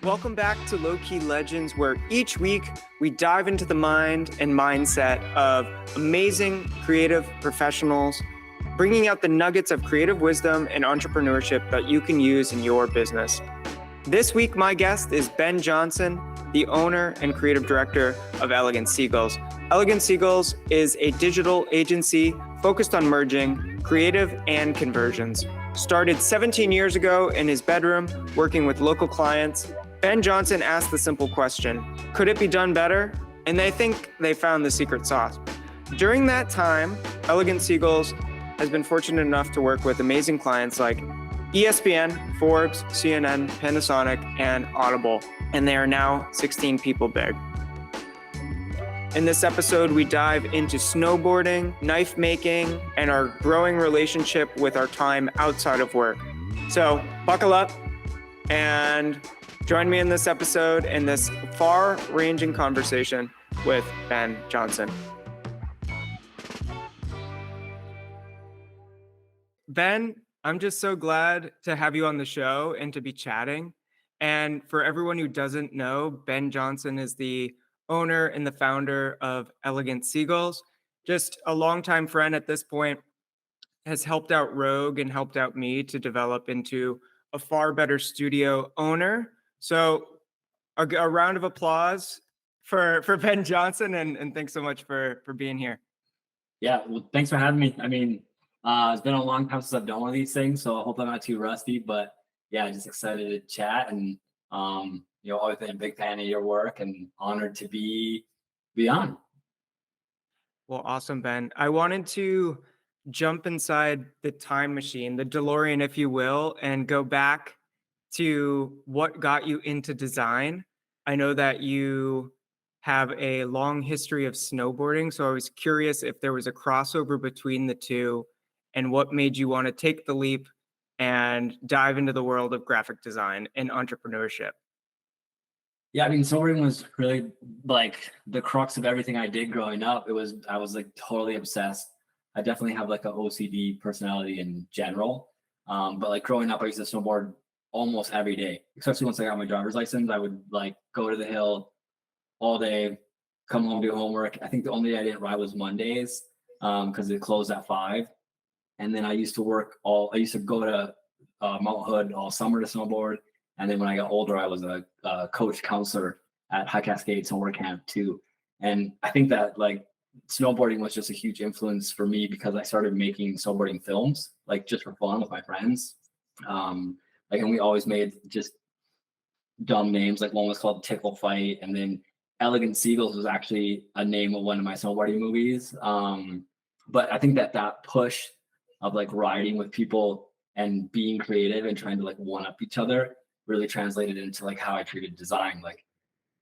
Welcome back to Low Key Legends, where each week we dive into the mind and mindset of amazing creative professionals, bringing out the nuggets of creative wisdom and entrepreneurship that you can use in your business. This week, my guest is Ben Johnson, the owner and creative director of Elegant Seagulls. Elegant Seagulls is a digital agency focused on merging creative and conversions. Started 17 years ago in his bedroom, working with local clients. Ben Johnson asked the simple question, could it be done better? And they think they found the secret sauce. During that time, Elegant Seagulls has been fortunate enough to work with amazing clients like ESPN, Forbes, CNN, Panasonic, and Audible, and they are now 16 people big. In this episode, we dive into snowboarding, knife making, and our growing relationship with our time outside of work. So buckle up and join me in this episode in this far-ranging conversation with Ben Johnson. Ben, I'm just so glad to have you on the show and to be chatting. And for everyone who doesn't know, Ben Johnson is the owner and the founder of Elegant Seagulls. Just a longtime friend at this point, has helped out Rogue and helped out me to develop into a far better studio owner. So a round of applause for Ben Johnson, and thanks so much for being here. Yeah, well, thanks for having me. I mean, it's been a long time since I've done one of these things, so I hope I'm not too rusty. But yeah, just excited to chat, and always been a big fan of your work, and honored to be on. Well, awesome, Ben. I wanted to jump inside the time machine, the DeLorean, if you will, and go back to what got you into design. I know that you have a long history of snowboarding, so I was curious if there was a crossover between the two and what made you want to take the leap and dive into the world of graphic design and entrepreneurship. Yeah, I mean, snowboarding was really like the crux of everything I did growing up. I was like totally obsessed. I definitely have like an OCD personality in general. But like growing up, I used to snowboard almost every day, especially once I got my driver's license. I would like go to the hill all day, come home, do homework. I think the only day I didn't ride was Mondays because it closed at 5. And then I used to go to Mount Hood all summer to snowboard. And then when I got older, I was a coach counselor at High Cascade Snowboard Camp too. And I think that like snowboarding was just a huge influence for me because I started making snowboarding films, like just for fun with my friends. And we always made just dumb names. Like one was called Tickle Fight, and then Elegant Seagulls was actually a name of one of my snowboarding movies. But I think that push of like riding with people and being creative and trying to like one up each other really translated into like how I treated design. Like,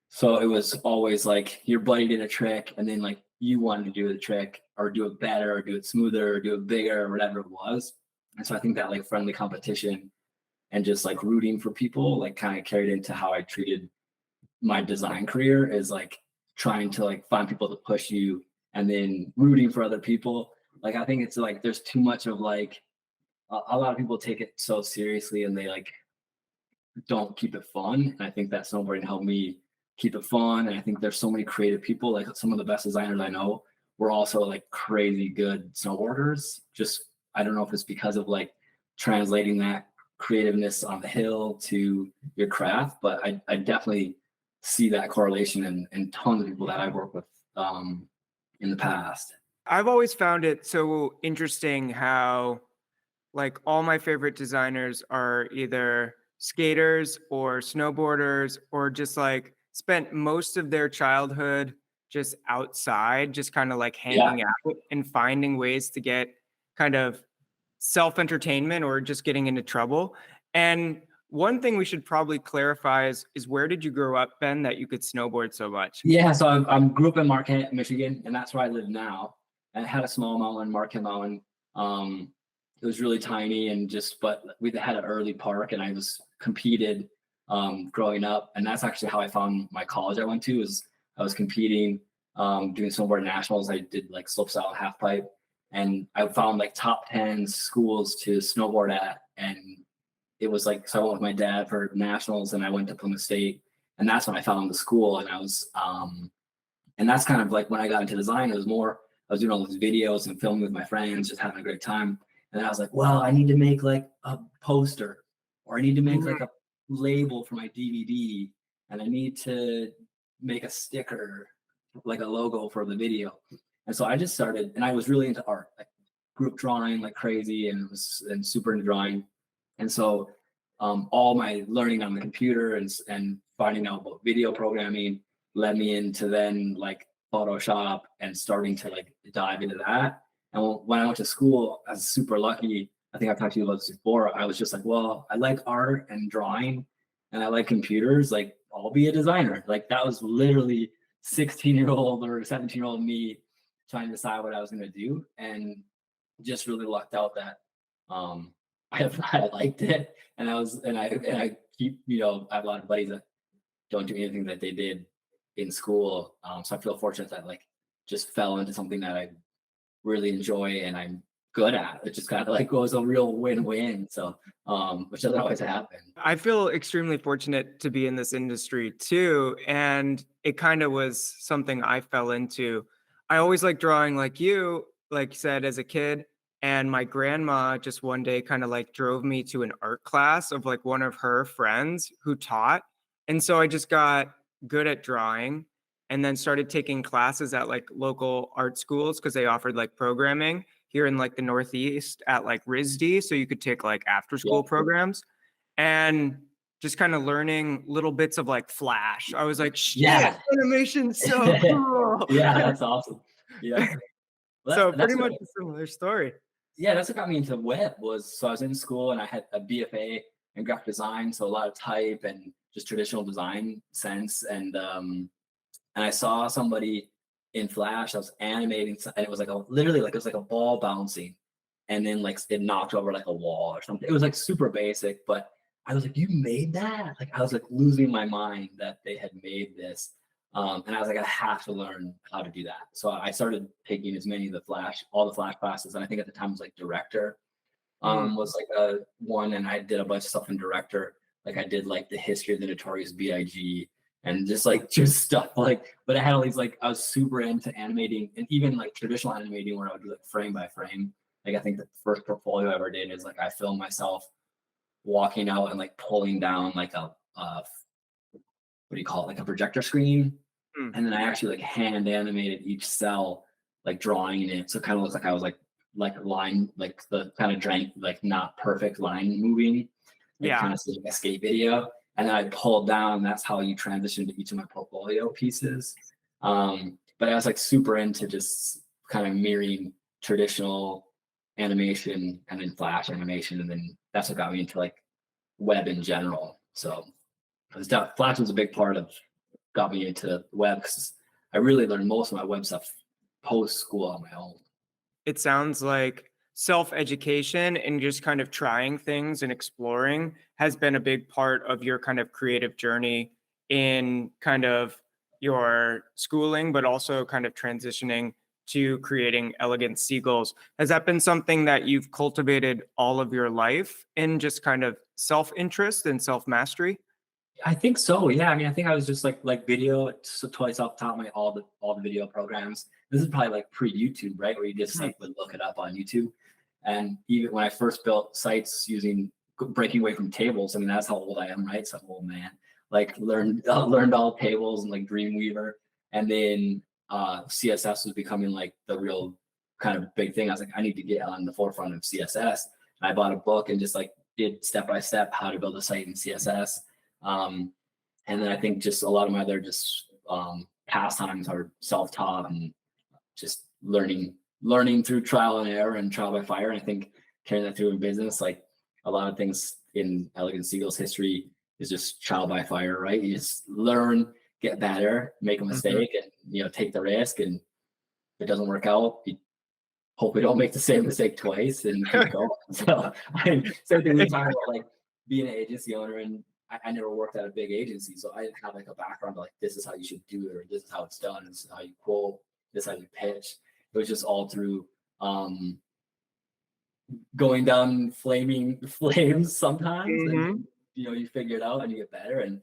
so it was always like your buddy did a trick and then like you wanted to do the trick or do it better or do it smoother or do it bigger or whatever it was. And so I think that like friendly competition and just like rooting for people like kind of carried into how I treated my design career, is like trying to like find people to push you and then rooting for other people. Like, I think it's like there's too much of like a lot of people take it so seriously and they like don't keep it fun. And I think that snowboarding helped me keep it fun. And I think there's so many creative people, like some of the best designers I know were also like crazy good snowboarders. Just, I don't know if it's because of like translating that creativeness on the hill to your craft, but I definitely see that correlation in tons of people that I've worked with in the past. I've always found it so interesting how like all my favorite designers are either skaters or snowboarders or just like spent most of their childhood just outside, just kind of like hanging out and finding ways to get kind of self-entertainment or just getting into trouble. And one thing we should probably clarify is where did you grow up, Ben, that you could snowboard so much? Yeah, so I grew up in Marquette, Michigan, and that's where I live now. And I had a small mountain, Marquette Mountain. It was really tiny but we had an early park and I was competed growing up. And that's actually how I found my college I went to. I was competing, doing snowboard nationals. I did like slopestyle and half pipe. And I found like top 10 schools to snowboard at. And it was like, so I went with my dad for nationals and I went to Plymouth State, and that's when I found the school. And I was, and that's kind of like when I got into design, it was more, I was doing all these videos and filming with my friends, just having a great time. And I was like, well, I need to make like a poster, or I need to make like a label for my DVD, and I need to make a sticker, like a logo for the video. And so I just started, and I was really into art, like group drawing like crazy, and super into drawing. And so all my learning on the computer and finding out about video programming led me into then like Photoshop and starting to like dive into that. And when I went to school, I was super lucky. I think I've talked to you about this before. I was just like, well, I like art and drawing and I like computers. Like, I'll be a designer. Like, that was literally 16-year-old or 17-year-old me trying to decide what I was going to do. And just really lucked out that I liked it. And I keep, I have a lot of buddies that don't do anything that they did in school. So I feel fortunate that like just fell into something that I really enjoy and I'm good at. It just kind of like goes a real win-win. So which doesn't always happen. I feel extremely fortunate to be in this industry too. And it kind of was something I fell into. I always liked drawing like you said, as a kid. And my grandma just one day kind of like drove me to an art class of like one of her friends who taught. And so I just got good at drawing and then started taking classes at like local art schools because they offered like programming here in like the Northeast at like RISD. So you could take like after school programs and just kind of learning little bits of like Flash. I was like, shit, animation's so cool. Yeah, that's awesome. Yeah. Well, So pretty much a similar story. Yeah, that's what got me into web so I was in school and I had a BFA in graphic design. So a lot of type and just traditional design sense. And I saw somebody in Flash that was animating, and it was like literally like it was like a ball bouncing, and then like it knocked over like a wall or something. It was like super basic, but I was like, "You made that?" Like I was like losing my mind that they had made this, and I was like, I have to learn how to do that. So I started taking as many of all the Flash classes, and I think at the time it was like Director, was like a one, and I did a bunch of stuff in Director. Like I did like the history of the Notorious B.I.G. and just stuff like, but I had all these like, I was super into animating and even like traditional animating where I would do like frame by frame. Like I think the first portfolio I ever did is like I filmed myself walking out and like pulling down like a what do you call it, like a projector screen, and then I actually like hand animated each cell, like drawing it, so it kind of looks like I was like line, like the kind of drank like not perfect line moving, like kind of like a skate video. And then I pulled down, that's how you transition to each of my portfolio pieces. But I was like super into just kind of mirroring traditional animation and then Flash animation. And then that's what got me into like web in general. So Flash was a big part of, got me into web because I really learned most of my web stuff post school on my own. It sounds like self-education and just kind of trying things and exploring has been a big part of your kind of creative journey in kind of your schooling, but also kind of transitioning to creating elegant seagulls. Has that been something that you've cultivated all of your life in just kind of self-interest and self-mastery? I think so. Yeah. I mean, I think I was just like video, so twice off the top of my all the video programs. This is probably like pre-YouTube, right? Where you just like would look it up on YouTube. And even when I first built sites breaking away from tables, I mean, that's how old I am, right? So I'm old man. Like learned all tables and like Dreamweaver. And then CSS was becoming like the real kind of big thing. I was like, I need to get on the forefront of CSS. And I bought a book and just like did step by step how to build a site in CSS. And then I think just a lot of my other just pastimes are self-taught and just learning through trial and error and trial by fire. And I think carrying that through in business, like a lot of things in Elegant Seagulls history is just trial by fire, right? You just learn, get better, make a mistake, and take the risk. And if it doesn't work out, you hope we don't make the same mistake twice and keep going. So same thing we talk about, like being an agency owner, and I never worked at a big agency, so I didn't have like a background like this is how you should do it, or this is how it's done, this is how you quote, this is how you pitch. It was just all through going down flaming flames sometimes, and Hmm. then, you figure it out and you get better. And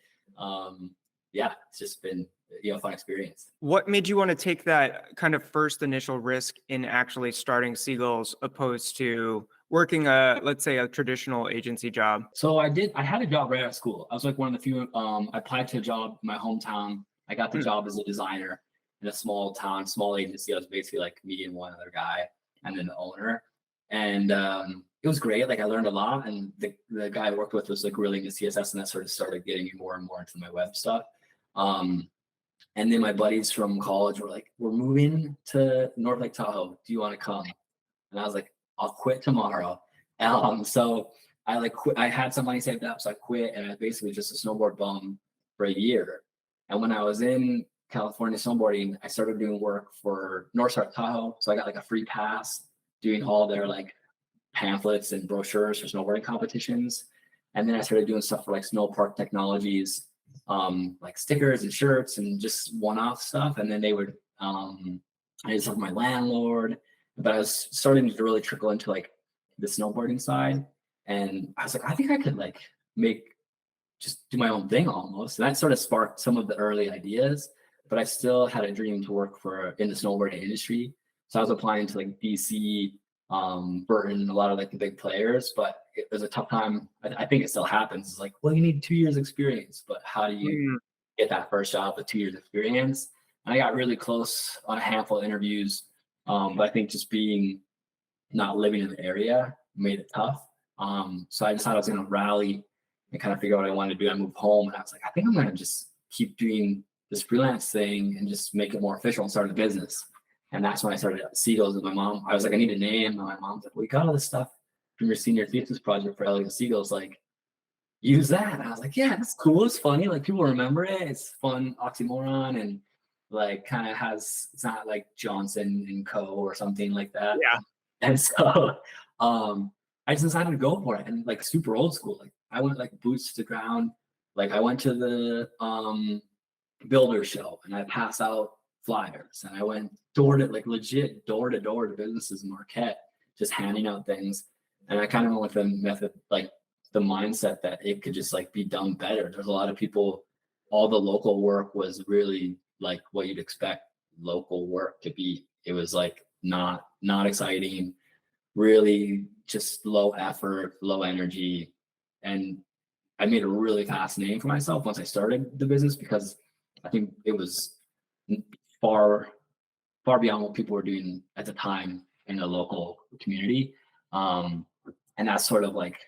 yeah, it's just been a fun experience. What made you want to take that kind of first initial risk in actually starting Seagulls opposed to working let's say a traditional agency job? So I had a job right out of school. I was like one of the few. I applied to a job in my hometown. I got the Mm. job as a designer in a small town, small agency. I was basically like me and one other guy, and then the owner. And it was great. Like I learned a lot, and the guy I worked with was like really into CSS, and that sort of started getting me more and more into my web stuff. Um, and then my buddies from college were like, "We're moving to North Lake Tahoe. Do you want to come?" And I was like, "I'll quit tomorrow." So I like quit. I had some money saved up, so I quit, and I was basically just a snowboard bum for a year. And when I was in California snowboarding, I started doing work for North Star Tahoe, so I got like a free pass doing all their like pamphlets and brochures for snowboarding competitions. And then I started doing stuff for like Snow Park Technologies, like stickers and shirts and just one-off stuff. And then they would, I did stuff with my landlord, but I was starting to really trickle into like the snowboarding side. And I was like, I think I could like just do my own thing almost. And that sort of sparked some of the early ideas, but I still had a dream to work in the snowboarding industry. So I was applying to like DC, Burton, a lot of like the big players, but it was a tough time. I think it still happens. It's like, well, you need 2 years experience, but how do you Mm. get that first job with 2 years experience? And I got really close on a handful of interviews. But I think just being not living in the area made it tough. So I decided I was going to rally and kind of figure out what I wanted to do. I moved home and I was like, I think I'm going to just keep doing this freelance thing and just make it more official and start a business. And that's when I started Seagulls with my mom. I was like, I need a name. And my mom's like, we got all this stuff from your senior thesis project for Elliot Seagulls. Like, use that. And I was like, yeah, it's cool. It's funny. Like, people remember it. It's fun oxymoron and like kind of it's not like Johnson and Co. or something like that. Yeah. And so I just decided to go for it, and like super old school. Like I went like boots to the ground. Like I went to the builder show and I passed out flyers, and I went legit door to door to businesses in Marquette, just handing out things. And I kind of went with the method, like the mindset that it could just like be done better. There's a lot of people, all the local work was really like what you'd expect local work to be. It was like not exciting, really just low effort, low energy. And I made a really fast name for myself once I started the business, because I think it was far beyond what people were doing at the time in the local community. And that's sort of like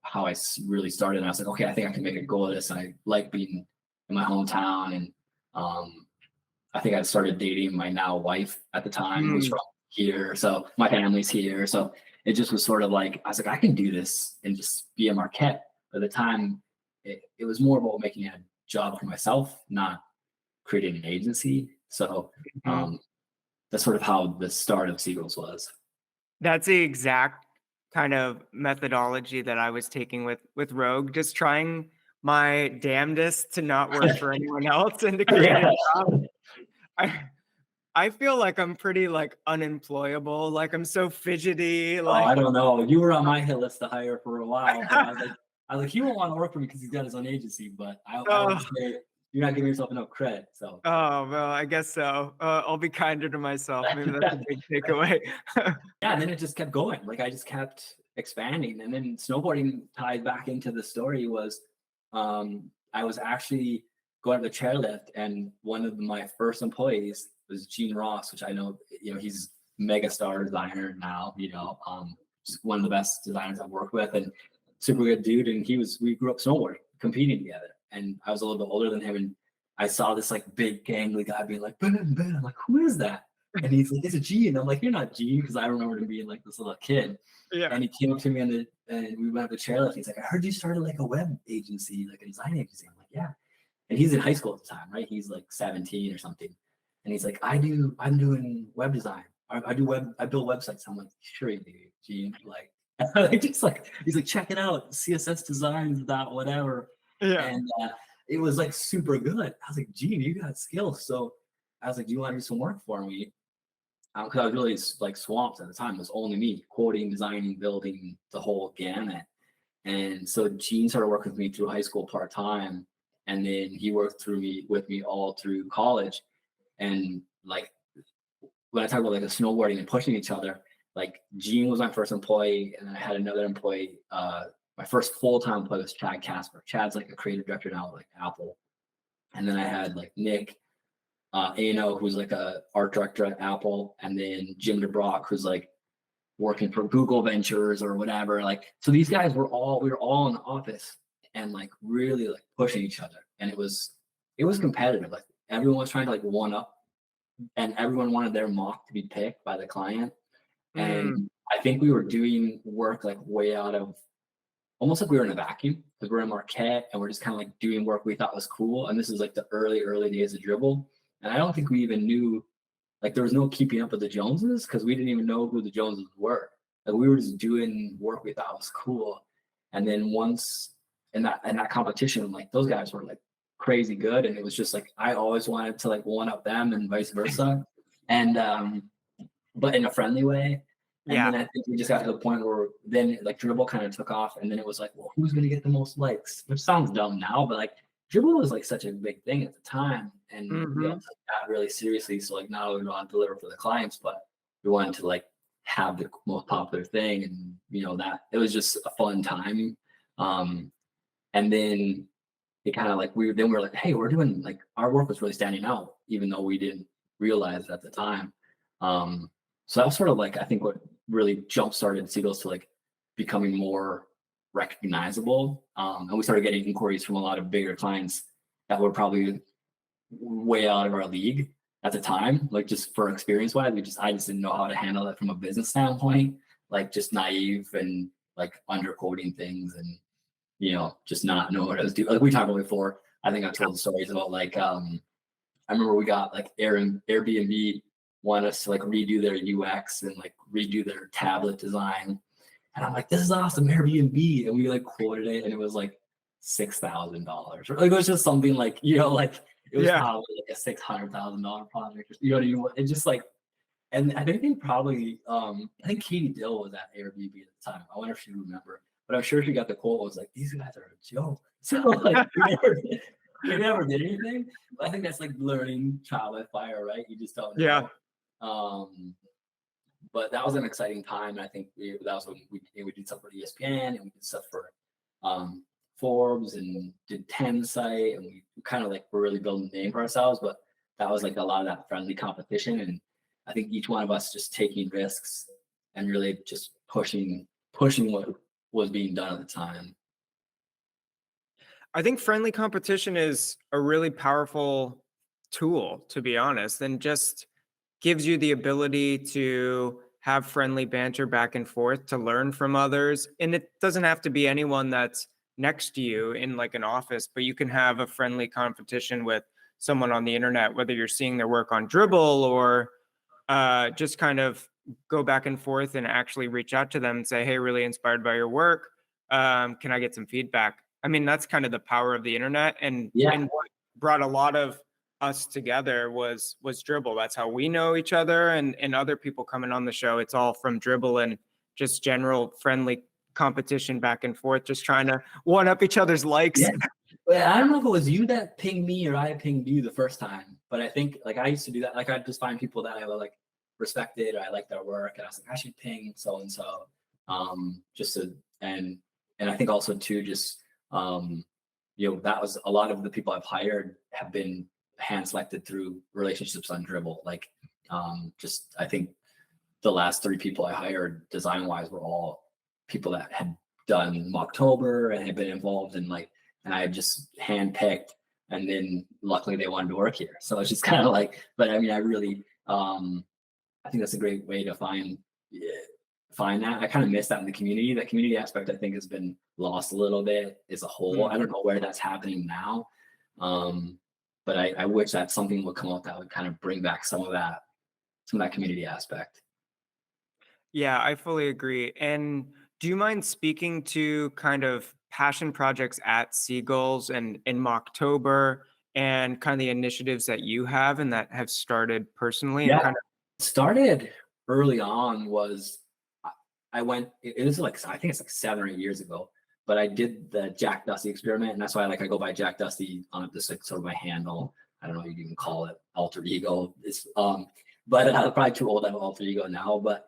how I really started. And I was like, okay, I think I can make a go of this. And I like being in my hometown. And I think I started dating my now wife at the time, who's from here. So my family's here. So it just was sort of like, I was like, I can do this and just be a Marquette. By the time, it was more about making a job for myself, not creating an agency. So that's sort of how the start of Seagulls was. That's the exact kind of methodology that I was taking with Rogue, just trying my damnedest to not work for anyone else and to create a job. I feel like I'm pretty like unemployable. Like I'm so fidgety. Oh, I Like don't know. You were on my hit list to hire for a while, but I was like, he won't want to work for me because he's got his own agency. But I would say you're not giving yourself enough credit. So. Oh well, I guess so. I'll be kinder to myself. Maybe that's a big takeaway. Yeah, and then it just kept going. Like I just kept expanding, and then snowboarding tied back into the story was, I was actually going to the chairlift, and one of my first employees was Gene Ross, which I know, he's mega star designer now. Just one of the best designers I've worked with, and super good dude. And we grew up snowboarding, competing together, and I was a little bit older than him, and I saw this like big gangly guy being like, ben. I'm like, who is that? And he's like, it's a Gene. I'm like, you're not Gene, because I remember him being like this little kid. Yeah. And he came up to me and we went up to chairlift. He's like, I heard you started like a web agency, like a design agency. I'm like, yeah. And he's in high school at the time, right? He's like 17 or something. And he's like, I'm doing web design. I build websites. I'm like, sure you do, Gene. Like, he's like, check it out, CSS designs, whatever. Yeah. And it was like super good. I was like, Gene, you got skills. So I was like, do you want to do some work for me? because I was really like swamped at the time. It was only me coding, designing, building the whole gamut. And so Gene started working with me through high school part time, and then he worked with me all through college. And like when I talk about like the snowboarding and pushing each other, like Gene was my first employee, and then I had another employee. My first full-time employee was Chad Casper. Chad's like a creative director now at like Apple. And then I had like Nick Ano, who's like a art director at Apple, and then Jim DeBrock, who's like working for Google Ventures or whatever. Like, so these guys we were all in the office and like really like pushing each other. And it was competitive. Like everyone was trying to like one up, and everyone wanted their mock to be picked by the client. And I think we were doing work like way out of, almost like we were in a vacuum, because we're in Marquette and we're just kind of like doing work we thought was cool. And this is like the early days of Dribble. And I don't think we even knew, like there was no keeping up with the Joneses, because we didn't even know who the Joneses were. Like we were just doing work we thought was cool. And then once in that competition, like those guys were like crazy good. And it was just like, I always wanted to like one up them and vice versa. And, but in a friendly way. And then I think we just got to the point where then like Dribble kind of took off, and then it was like, well, who's going to get the most likes? Which sounds dumb now, but like Dribble was like such a big thing at the time, and we all took that really seriously. So like not only do we want to deliver for the clients, but we wanted to like have the most popular thing, and you know that it was just a fun time. And then it kind of like we were like, hey, we're doing like our work was really standing out, even though we didn't realize it at the time. So that was sort of like, I think what really jump started Seagulls to like becoming more recognizable. And we started getting inquiries from a lot of bigger clients that were probably way out of our league at the time, like just for experience wise. I just didn't know how to handle it from a business standpoint, like just naive and like undercoding things, and you know, just not know what I was doing. Like we talked about before, I think I told the stories about like I remember we got like Airbnb want us to like redo their UX and like redo their tablet design. And I'm like, this is awesome, Airbnb. And we like quoted it, and it was like $6,000. Like it was just something like, you know, like it was probably like a $600,000 project. You know what I mean? It just like, and I think they probably, I think Katie Dill was at Airbnb at the time. I wonder if she remember, but I'm sure she got the quote. Was like, these guys are a joke. So like, we never did anything. But I think that's like learning trial by fire, right? You just don't know. But that was an exciting time, and I think that was when we did stuff for ESPN, and we did stuff for Forbes, and did 10 site, and we kind of like were really building a name for ourselves. But that was like a lot of that friendly competition, and I think each one of us just taking risks and really just pushing what was being done at the time. I think friendly competition is a really powerful tool, to be honest, and just gives you the ability to have friendly banter back and forth, to learn from others. And it doesn't have to be anyone that's next to you in like an office, but you can have a friendly competition with someone on the internet, whether you're seeing their work on Dribble or just kind of go back and forth and actually reach out to them and say, hey, really inspired by your work. Can I get some feedback? I mean, that's kind of the power of the internet. And what brought a lot of us together was Dribble. That's how we know each other, and other people coming on the show. It's all from Dribble and just general friendly competition back and forth, just trying to one up each other's likes. I don't know if it was you that pinged me or I pinged you the first time, but I think like I used to do that. Like I'd just find people that I like respected, or I liked their work, and I was like, I should ping so and so, just to and I think also too, just you know, that was a lot of the people I've hired have been hand selected through relationships on Dribble. Like just I think the last 3 people I hired design wise were all people that had done Mocktober and had been involved in like, and I had just handpicked, and then luckily they wanted to work here. So it's just kind of like, but I mean, I really I think that's a great way to find that. I kind of miss that in the community. That community aspect I think has been lost a little bit as a whole. I don't know where that's happening now. But I wish that something would come out that would kind of bring back some of that community aspect. Yeah, I fully agree. And do you mind speaking to kind of passion projects at Seagulls and in Mocktober, and kind of the initiatives that you have and that have started personally, and kind of Started early on was I went, it was like, I think it's like 7 or 8 years ago, but I did the Jack Dusty experiment. And that's why I go by Jack Dusty on this like sort of my handle. I don't know what you can call it, alter ego. But I'm probably too old to have an alter ego now. But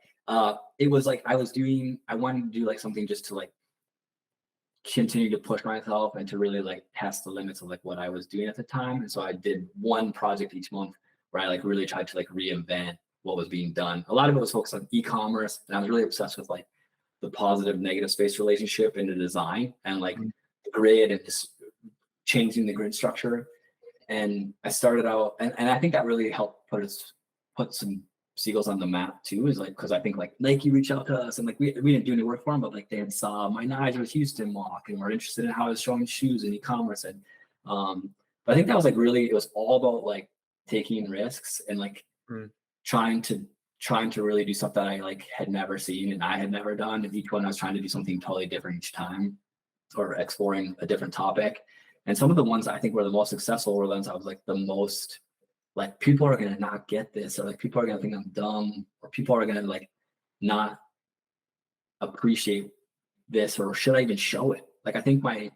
it was like I wanted to do like something just to like continue to push myself and to really like test the limits of like what I was doing at the time. And so I did one project each month where I like really tried to like reinvent what was being done. A lot of it was focused on e-commerce, and I was really obsessed with like the positive negative space relationship in the design and like the grid and just changing the grid structure. And I started out, and I think that really helped put some Seagulls on the map too, is like, because I think like Nike reached out to us and like we didn't do any work for them, but like they had saw my Nigel Houston walk and were interested in how I was showing shoes in e-commerce. And but I think that was like really, it was all about like taking risks and like trying to really do stuff that I like had never seen and I had never done. And each one I was trying to do something totally different each time or exploring a different topic. And some of the ones I think were the most successful were the ones I was like the most like, people are going to not get this, or like people are going to think I'm dumb, or people are going to like not appreciate this, or should I even show it? Like I think my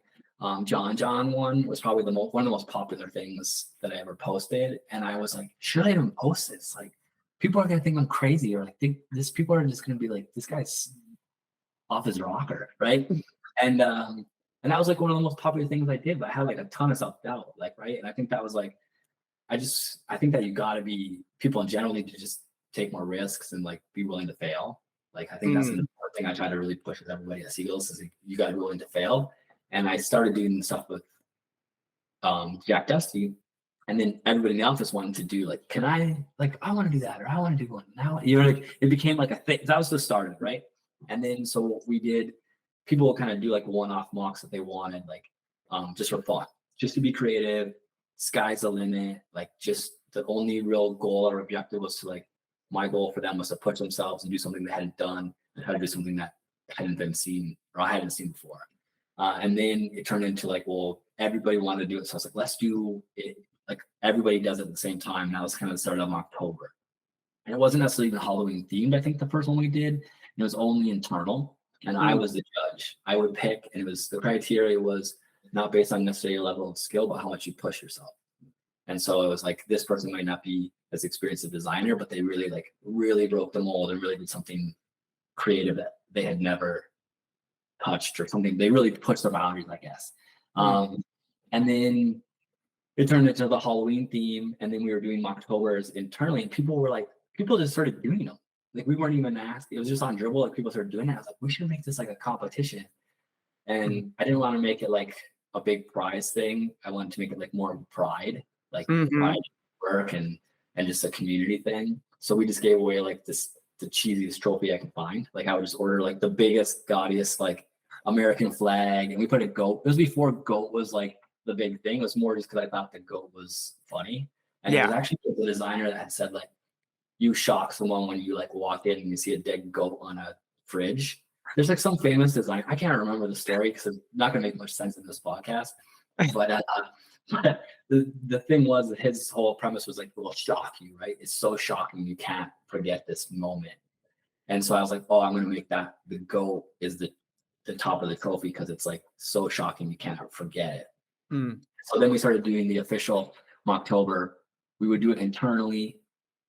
John one was probably one of the most popular things that I ever posted. And I was like, should I even post this? Like people are going to think I'm crazy, or like people are just going to be like, this guy's off his rocker, right? And that was like one of the most popular things I did, but I had like a ton of self-doubt, like, right? And I think that was like, I think that you gotta be, people in general need to just take more risks and like be willing to fail. Like, I think that's an important thing I try to really push with everybody at Seagulls is like, you gotta be willing to fail. And I started doing stuff with Jack Dusty, and then everybody in the office wanted to do like, I want to do that, or I want to do one. Now, like, it became like a thing. That was the start of it, right? And then so what we did, people will kind of do like one-off mocks that they wanted, like just for fun, just to be creative. Sky's the limit. Like, just the only real goal or objective was to like, my goal for them was to push themselves and do something they hadn't done and try to do something that hadn't been seen or I hadn't seen before. And then it turned into like, well, everybody wanted to do it. So I was like, let's do it. Like everybody does it at the same time. Now it's kind of started in October. And it wasn't necessarily even Halloween themed. I think the first one we did, and it was only internal. And I was the judge. I would pick, and the criteria was not based on necessarily your level of skill, but how much you push yourself. And so it was like, this person might not be as experienced a designer, but they really broke the mold and really did something creative that they had never touched, or something. They really pushed their boundaries, I guess. And then it turned into the Halloween theme. And then we were doing Mocktober's internally, and people just started doing them. Like, we weren't even asked. It was just on Dribble. Like, people started doing it. I was like, we should make this like a competition. And I didn't want to make it like a big prize thing. I wanted to make it like more pride, like pride work and just a community thing. So we just gave away like the cheesiest trophy I could find. Like, I would just order like the biggest, gaudiest like American flag, and we put a goat. It was before goat was like the big thing. It was more just because I thought the goat was funny. And it was actually the designer that had said like, you shock someone when you like walk in and you see a dead goat on a fridge. There's like some famous design. I can't remember the story because it's not going to make much sense in this podcast. But the thing was that his whole premise was like, it will shock you, right? It's so shocking you can't forget this moment. And so I was like, oh, I'm going to make that the goat is the top of the trophy because it's like so shocking you can't forget it. So then we started doing the official Mocktober. We would do it internally,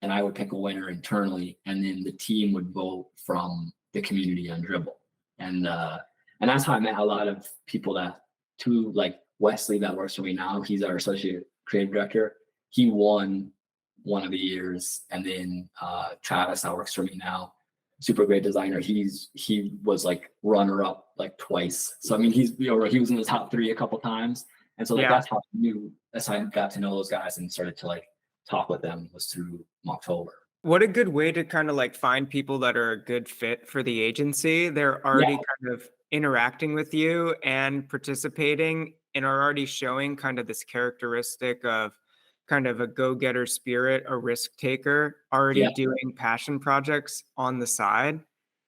and I would pick a winner internally, and then the team would vote from the community on Dribble. And that's how I met a lot of people like Wesley that works for me now. He's our associate creative director. He won one of the years. And then Travis that works for me now, super great designer. He was like runner up like twice. So I mean, he was in the top 3 a couple times. And so like, that's how I got to know those guys and started to like talk with them, was through Mocktober. What a good way to kind of like find people that are a good fit for the agency. They're already kind of interacting with you and participating, and are already showing kind of this characteristic of kind of a go-getter spirit, a risk taker, already doing passion projects on the side.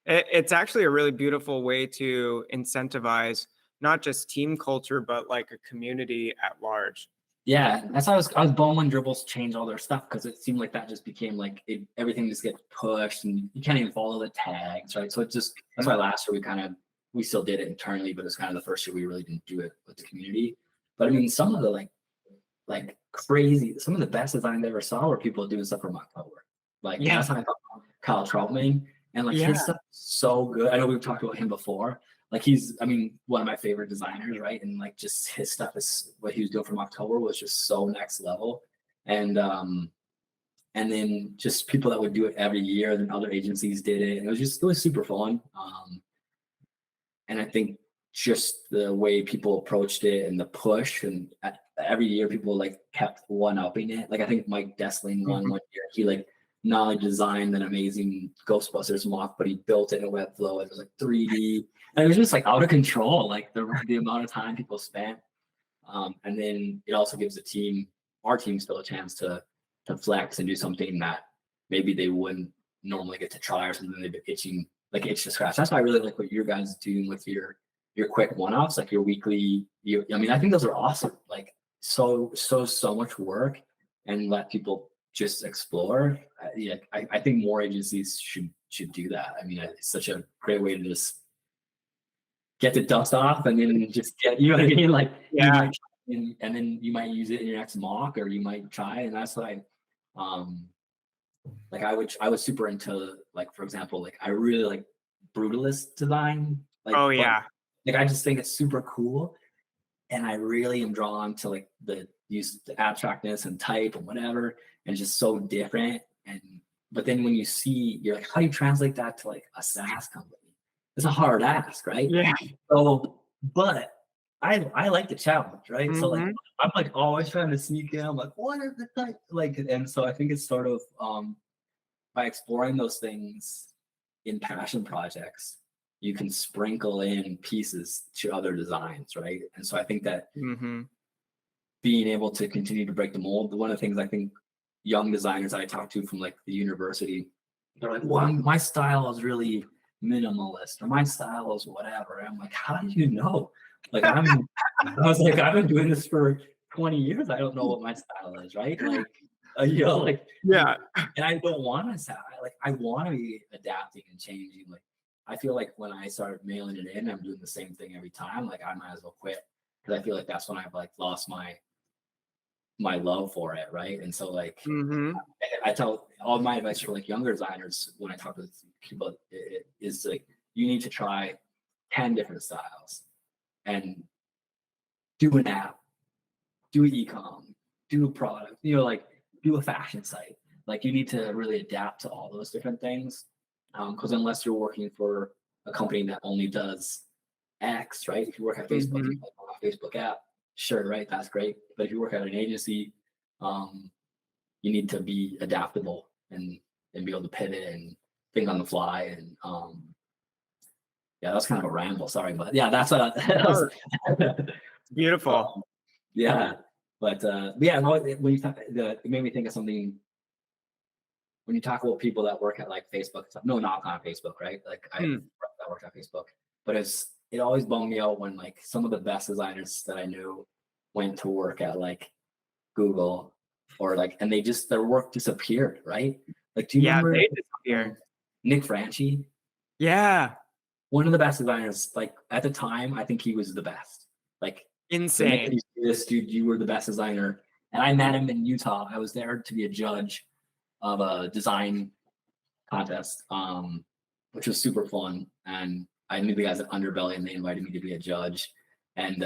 It's actually a really beautiful way to incentivize not just team culture, but like a community at large. Yeah, that's why I was bummed when dribbles changed all their stuff, because it seemed like that just became like everything just gets pushed and you can't even follow the tags, right? So it just that's why last year we still did it internally, but it's kind of the first year we really didn't do it with the community. But I mean, some of the like crazy, some of the best designs I ever saw were people doing stuff from October. Like that's how I got Kyle Troutman, and like his stuff is so good. I know we've talked about him before. Like he's, I mean, one of my favorite designers, right? And like just his stuff is what he was doing from October was just so next level. And then just people that would do it every year, then other agencies did it. And it was super fun. And I think just the way people approached it and the push, and every year people like kept one upping it. Like I think Mike Dessling won one year. He like not only designed an amazing Ghostbusters mock, but he built it in Webflow. It was like 3D, and it was just like out of control. Like the amount of time people spent, and then it also gives our team still a chance to flex and do something that maybe they wouldn't normally get to try, or something they've been itch to scratch. That's why I really like what you guys are doing with your quick one-offs, like your weekly. I mean, I think those are awesome. Like so much work, and let people just explore. I think more agencies should do that. I mean, it's such a great way to just get the dust off, and then just get, you know what I mean? Like, and then you might use it in your next mock, or you might try. And that's what like I was super into, like, for example, like I really like brutalist design. Like, like I just think it's super cool. And I really am drawn to like the abstractness and type and whatever, and just so different. But then when you see, you're like, how do you translate that to like a SaaS company? It's a hard ask, right? Yeah. So, but I like the challenge, right? So like I'm like always trying to sneak in. I'm like, what are the type? Like, and so I think it's sort of by exploring those things in passion projects, you can sprinkle in pieces to other designs, right? And so I think that being able to continue to break the mold, one of the things I think young designers I talk to from like the university, they're like, well, my style is really minimalist, or my style is whatever. And I'm like, how do you know? Like I was like, I've been doing this for 20 years. I don't know what my style is, right? Like, you know, like, and I don't want to sound like, I want to be adapting and changing. Like, I feel like when I started mailing it in, I'm doing the same thing every time. Like, I might as well quit, because I feel like that's when I've like lost my love for it, right? And so like, I tell all my advice for like younger designers when I talk to people is like, you need to try 10 different styles and do an app, do an e-com, do a product, you know, like do a fashion site. Like you need to really adapt to all those different things, because unless you're working for a company that only does X, right? If you work at Facebook, you have a Facebook app, sure, right? That's great. But if you work at an agency, you need to be adaptable and be able to pivot and think on the fly. And yeah, that's kind of a ramble. Sorry, but yeah, that's what beautiful. Yeah, but yeah, when you talk, it made me think of something. When you talk about people that work at like Facebook, no knock on Facebook, right? Like I worked at Facebook, but it always bummed me out when like some of the best designers that I knew went to work at like Google, or like, and their work disappeared, right? Like, do you remember they disappeared. Nick Franchi? Yeah. One of the best designers, like at the time, I think he was the best. Like insane. This dude, you were the best designer. And I met him in Utah. I was there to be a judge of a design contest, which was super fun. And I knew the guys at Underbelly, and they invited me to be a judge. And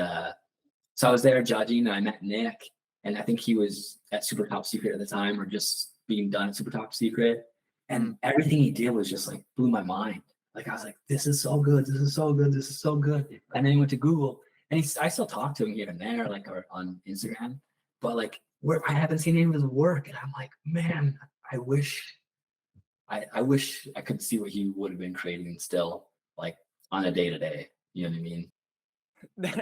so I was there judging, and I met Nick, and I think he was at Super Top Secret at the time, or just being done at Super Top Secret. And everything he did was just like blew my mind. Like I was like, this is so good, this is so good, this is so good. And then he went to Google, and I still talk to him here and there, like, or on Instagram, but like I haven't seen any of his work, and I'm like, man, I wish I could see what he would have been creating still, like on a day-to-day. You know what I mean?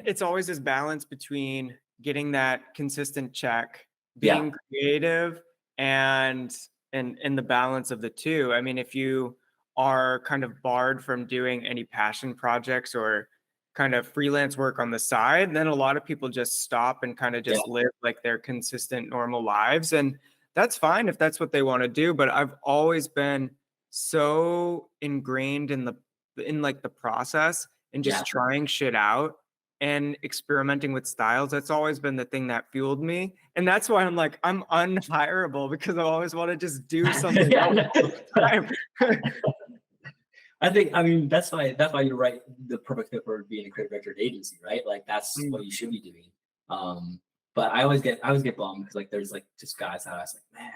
It's always this balance between getting that consistent check, being creative, and the balance of the two. I mean, if you are kind of barred from doing any passion projects, or kind of freelance work on the side, then a lot of people just stop and kind of Yeah. just live like their consistent normal lives. And that's fine if that's what they want to do. But I've always been so ingrained in like the process and Yeah. just trying shit out and experimenting with styles. That's always been the thing that fueled me. And that's why I'm like, I'm unhireable because I always want to just do something else all the time. I mean, that's why you're right. The perfect fit for being a creative director at agency, right? Like that's Mm, what you should be doing. But I always get bummed because like there's like just guys that I was like, man,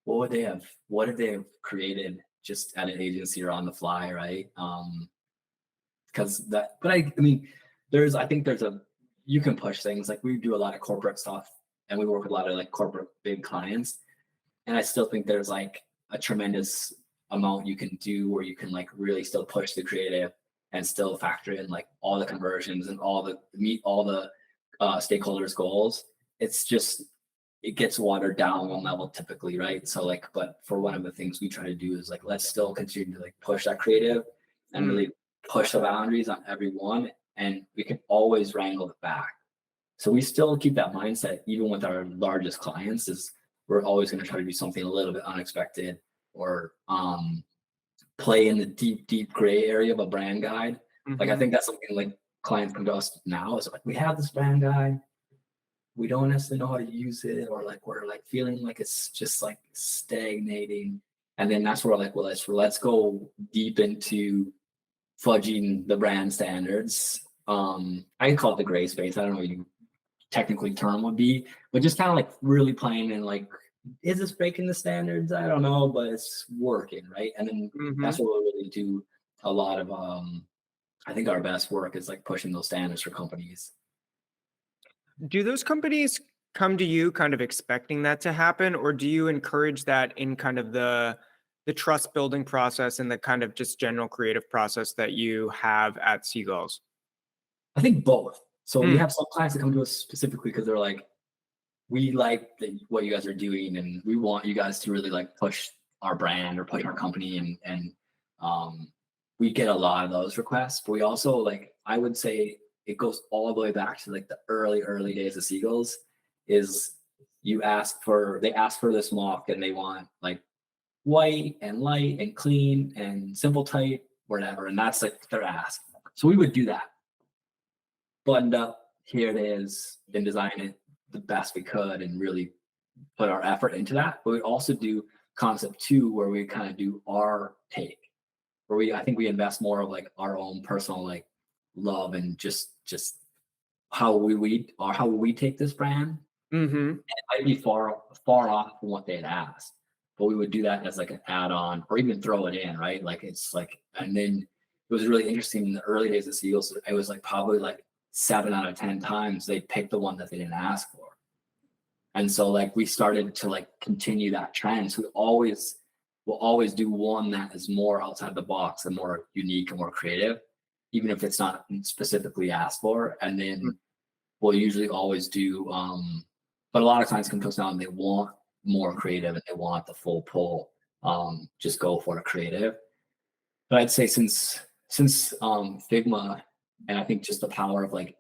what did they have created just at an agency or on the fly, right? Because that, but I mean, I think there's you can push things. Like we do a lot of corporate stuff and we work with a lot of like corporate big clients. And I still think there's like a tremendous amount you can do where you can like really still push the creative and still factor in like all the conversions and meet all the stakeholders' goals. It's just it gets watered down one level typically, right? So like, but for one of the things we try to do is like let's still continue to like push that creative and mm. really push the boundaries on everyone, and we can always wrangle it back. So we still keep that mindset even with our largest clients. Is we're always going to try to do something a little bit unexpected or play in the deep gray area of a brand guide. Like I Mhm. think that's something like clients come to us now is like we have this brand guide, we don't necessarily know how to use it, or like we're like feeling like it's just like stagnating. And then that's where we're like, well, let's go deep into fudging the brand standards. I call it the gray space. I don't know what you technically term would be, but just kind of like really playing in like, is this breaking the standards? I don't know, but it's working, right? And then that's Mhm. what we really do a lot of. I think our best work is like pushing those standards for companies. Do those companies come to you kind of expecting that to happen, or do you encourage that in kind of the trust building process and the kind of just general creative process that you have at Seagulls? I think both. So we Mm, have some clients that come to us specifically because they're like, we like what you guys are doing, and we want you guys to really like push our brand or push our company, and um, we get a lot of those requests. But we also like, I would say it goes all the way back to like the early days of Seagulls. Is they ask for this mock and they want like white and light and clean and simple type, whatever, and that's like their ask. So we would do that, buttoned up. Here it is, and design it the best we could, and really put our effort into that. But we also do concept two, where we kind of do our take, where I think we invest more of like our own personal like love and just how we take this brand. mhm. It might be far off from what they had asked, but we would do that as like an add-on or even throw it in, right? Like it's like, and then it was really interesting in the early days of Seagulls. It was like probably like 7 out of 10 times they picked the one that they didn't ask for. And so like we started to like continue that trend. So we'll always do one that is more outside the box and more unique and more creative, even if it's not specifically asked for. And Mm. then we'll usually always do but a lot of clients come to us now and they want more creative and they want the full pull. Just go for the creative. But I'd say since Figma, and I think just the power of like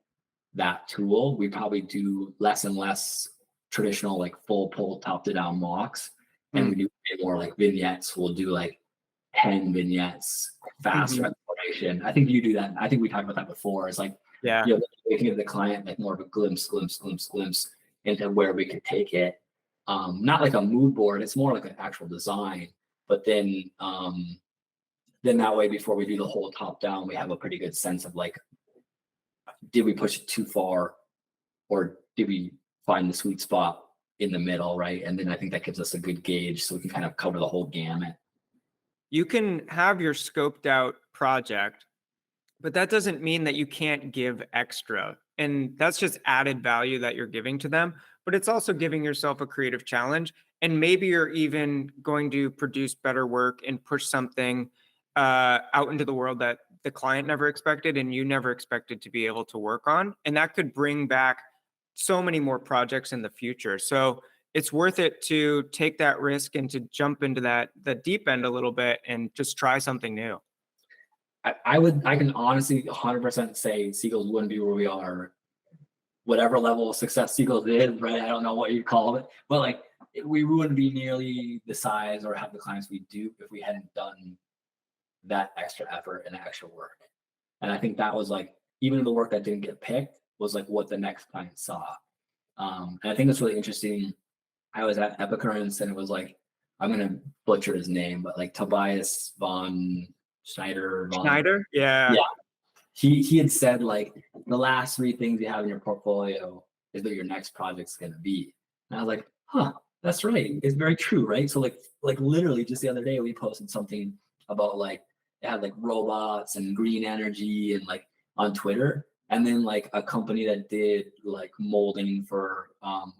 that tool, we probably do less and less traditional like full pull top to down mocks, and we Mm, do more like vignettes. We'll do like 10 vignettes, faster mhm. exploration. I think you do that. I think we talked about that before. It's like, Yeah. you know, we can give the client like more of a glimpse into where we could take it. Not like a mood board. It's more like an actual design. But then that way, before we do the whole top down, we have a pretty good sense of like, did we push it too far, or did we find the sweet spot in the middle, right? And then I think that gives us a good gauge, so we can kind of cover the whole gamut. You can have your scoped out project, but that doesn't mean that you can't give extra. And that's just added value that you're giving to them. But it's also giving yourself a creative challenge. And maybe you're even going to produce better work and push something out into the world that the client never expected and you never expected to be able to work on. And that could bring back so many more projects in the future. So it's worth it to take that risk and to jump into that the deep end a little bit and just try something new. I can honestly 100% say Seagulls wouldn't be where we are, whatever level of success Seagulls is, right? I don't know what you call it, but like we wouldn't be nearly the size or have the clients we do if we hadn't done that extra effort and extra work. And I think that was like, even the work that didn't get picked was like what the next client saw. And I think it's really interesting. I was at Epicurrence and it was like, I'm going to butcher his name, but like Tobias von Schneider? Yeah. Yeah. He had said like the last 3 things you have in your portfolio is what your next project's going to be. And I was like, huh, that's right. It's very true, right? So like literally just the other day we posted something about like it had like robots and green energy and like on Twitter. And then like a company that did like molding for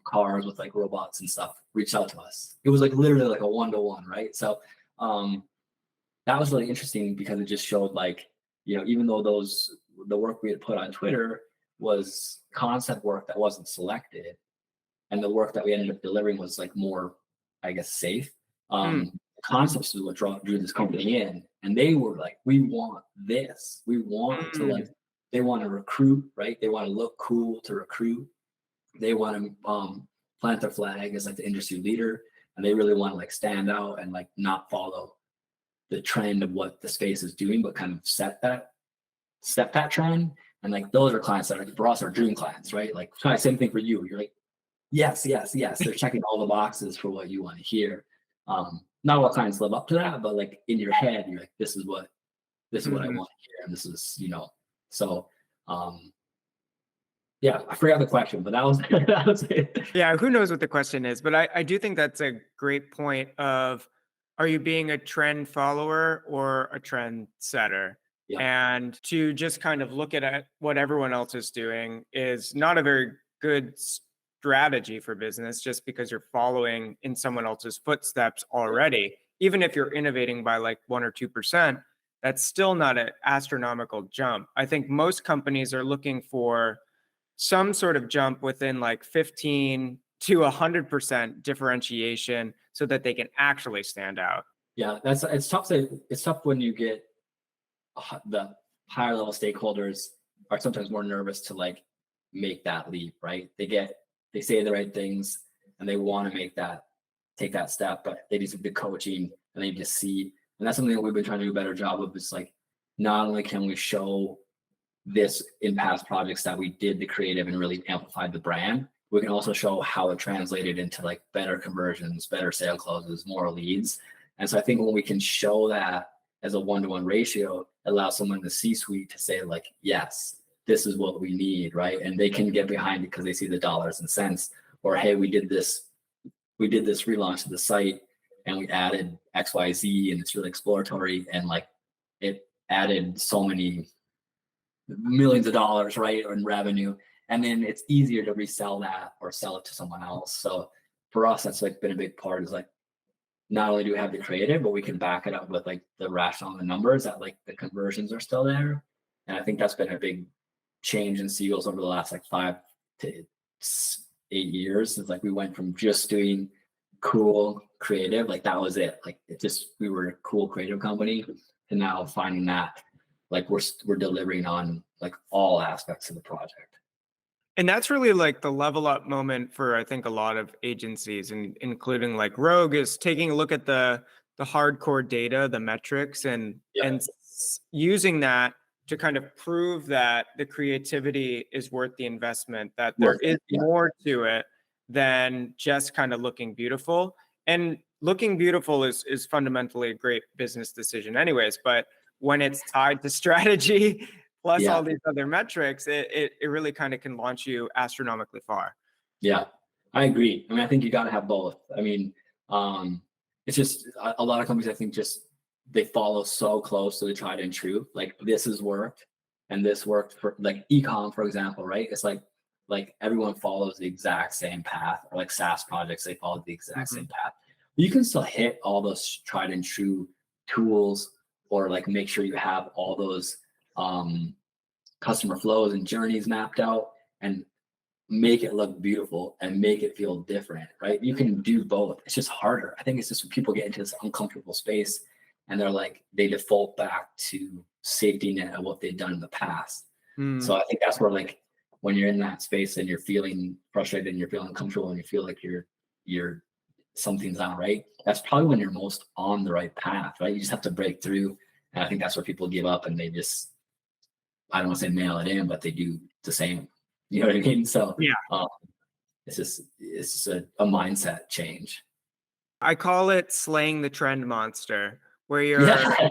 cars with like robots and stuff reached out to us. It was like literally like a 1-to-1, right? So that was really interesting because it just showed like, even though the work we had put on Twitter was concept work that wasn't selected, and the work that we ended up delivering was like more, I guess, safe. Concepts is what drew this company in, and they were like, we want this. We want to like, they want to recruit, right? They want to look cool to recruit. They want to plant their flag as like the industry leader, and they really want to like stand out and like not follow the trend of what the space is doing, but kind of set that trend. And like those are clients that are for us are dream clients, right? Like same thing for you. You're like, yes. They're checking all the boxes for what you want to hear. Not all clients live up to that, but like in your head, you're like, this is what I want to hear, and this is so. Yeah, I forgot the question, but that was it. Yeah, who knows what the question is, but I do think that's a great point of, are you being a trend follower or a trend setter? Yeah. And to just kind of look at what everyone else is doing is not a very good strategy for business, just because you're following in someone else's footsteps already. Even if you're innovating by like 1 or 2%, that's still not an astronomical jump. I think most companies are looking for some sort of jump within like 15 to 100% differentiation so that they can actually stand out. Yeah, it's tough when you get the higher level stakeholders are sometimes more nervous to like make that leap, right? They say the right things and they want to take that step, but they need some good coaching and they just see. And that's something that we've been trying to do a better job of. It's like, not only can we show this in past projects that we did the creative and really amplified the brand, we can also show how it translated into like better conversions, better sale closes, more leads. And so I think when we can show that as a 1-to-1 ratio, it allows someone in the C-suite to say like, yes, this is what we need, right? And they can get behind it because they see the dollars and cents. Or, hey, we did this relaunch of the site and we added XYZ and it's really exploratory, and like it added so many millions of dollars, right, in revenue. And then it's easier to resell that or sell it to someone else. So for us, that's like been a big part, is like, not only do we have the creative, but we can back it up with like the rationale and the numbers that like the conversions are still there. And I think that's been a big change in Seagulls over the last like 5 to 8 years. It's like we went from just doing cool creative, like that was it. Like we were a cool creative company, and now finding that like we're delivering on like all aspects of the project. And that's really like the level up moment for, I think, a lot of agencies, and including like Rogue, is taking a look at the hardcore data, the metrics, and using that to kind of prove that the creativity is worth the investment, that there is more to it than just kind of looking beautiful. And looking beautiful is fundamentally a great business decision anyways, but when it's tied to strategy plus all these other metrics, it really kind of can launch you astronomically far. Yeah, I agree. I mean, I think you got to have both. I mean, it's just a lot of companies, I think, just they follow so close to the tried and true. Like this has worked, and this worked for like ecom, for example, right? It's like everyone follows the exact same path, or like SaaS projects, they follow the exact same path. But you can still hit all those tried and true tools, or like make sure you have all those customer flows and journeys mapped out, and make it look beautiful and make it feel different, right? You can do both. It's just harder. I think it's just when people get into this uncomfortable space and they're like, they default back to safety net of what they've done in the past. Mm. So I think that's where, like, when you're in that space and you're feeling frustrated and you're feeling uncomfortable and you feel like you're something's not right, that's probably when you're most on the right path, right? You just have to break through. And I think that's where people give up and they just, I don't want to say mail it in, but they do the same. You know what I mean? So Yeah. it's just a mindset change. I call it slaying the trend monster, where you're Yeah.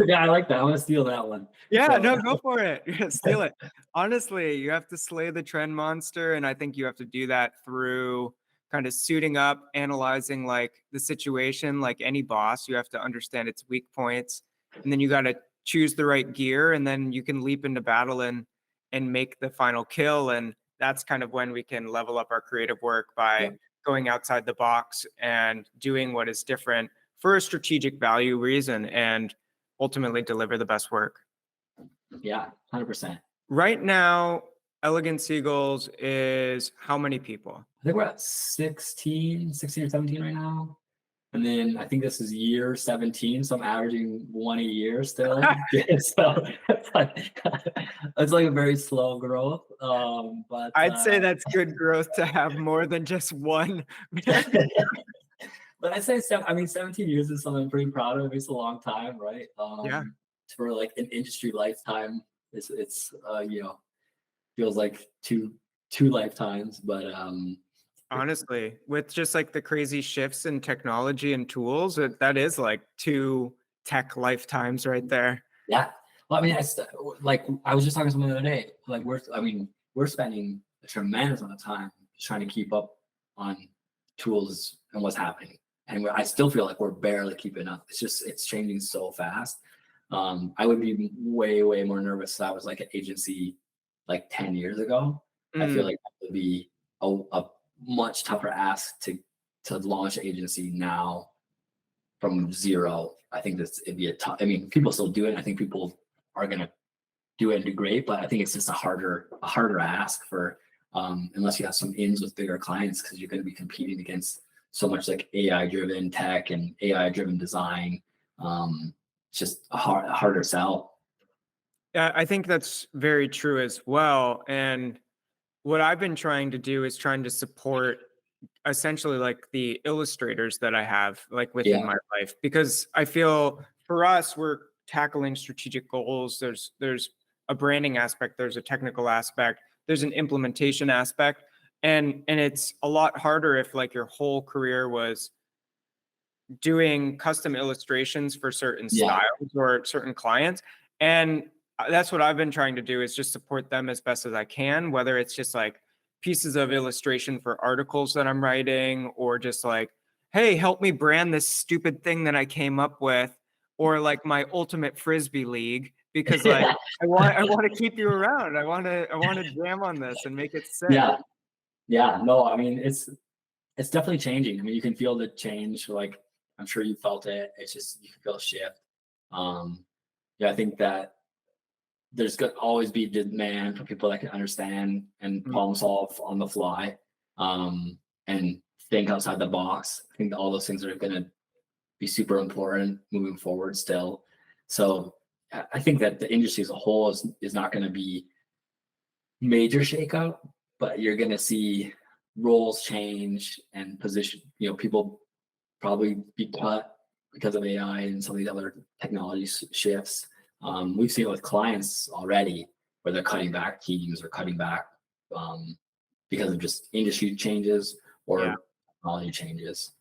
Yeah, I like that. I want to steal that one. yeah, So, no, go for it. Yeah, steal it. Honestly, you have to slay the trend monster, and I think you have to do that through kind of suiting up, analyzing like the situation, like any boss. You have to understand its weak points, and then you got to choose the right gear, and then you can leap into battle and make the final kill. And that's kind of when we can level up our creative work by yeah. going outside the box and doing what is different for a strategic value reason and ultimately deliver the best work. Yeah, 100%. Right now, Elegant Seagulls is how many people? I think we're at 16 or 17 right now. And then I think this is year 17, so I'm averaging one a year still. So it's like a very slow growth. But I'd say that's good growth to have more than just one. but I'd say 17 years is something I'm pretty proud of. It's a long time, right? Yeah. For like an industry lifetime, it's feels like two lifetimes. But Honestly, with just like the crazy shifts in technology and tools, that is like 2 tech lifetimes right there. yeah. Well, I mean, like I was just talking to someone the other day. Like we're spending a tremendous amount of time trying to keep up on tools and what's happening, and I still feel like we're barely keeping up. It's changing so fast. I would be way more nervous if I was like an agency like 10 years ago. I feel like that would be a much tougher ask to launch an agency now from zero. I think it'd be a tough. I mean, people still do it. I think people are gonna do it and do great, but I think it's just a harder ask for unless you have some ins with bigger clients, because you're going to be competing against so much like AI driven tech and AI driven design. It's just a harder sell. Yeah, I think that's very true as well. And what I've been trying to do is trying to support essentially like the illustrators that I have like within Yeah. my life, because I feel for us, we're tackling strategic goals. There's a branding aspect, there's a technical aspect, there's an implementation aspect. And it's a lot harder if like your whole career was doing custom illustrations for certain Yeah. styles or certain clients. And that's what I've been trying to do, is just support them as best as I can, whether it's just like pieces of illustration for articles that I'm writing, or just like, hey, help me brand this stupid thing that I came up with, or like my ultimate frisbee league, because like I want to keep you around. I want to jam on this and make it sick. Yeah. No, I mean, it's definitely changing. I mean, you can feel the change. Like I'm sure you felt it. It's just, you can feel a shift. Yeah, I think that there's going to always be demand for people that can understand and problem solve on the fly, and think outside the box. I think all those things are going to be super important moving forward still. So I think that the industry as a whole is not going to be major shakeout, but you're going to see roles change and position. People probably be cut because of AI and some of these other technology shifts. We've seen it with clients already, where they're cutting back teams or cutting back because of just industry changes or technology changes.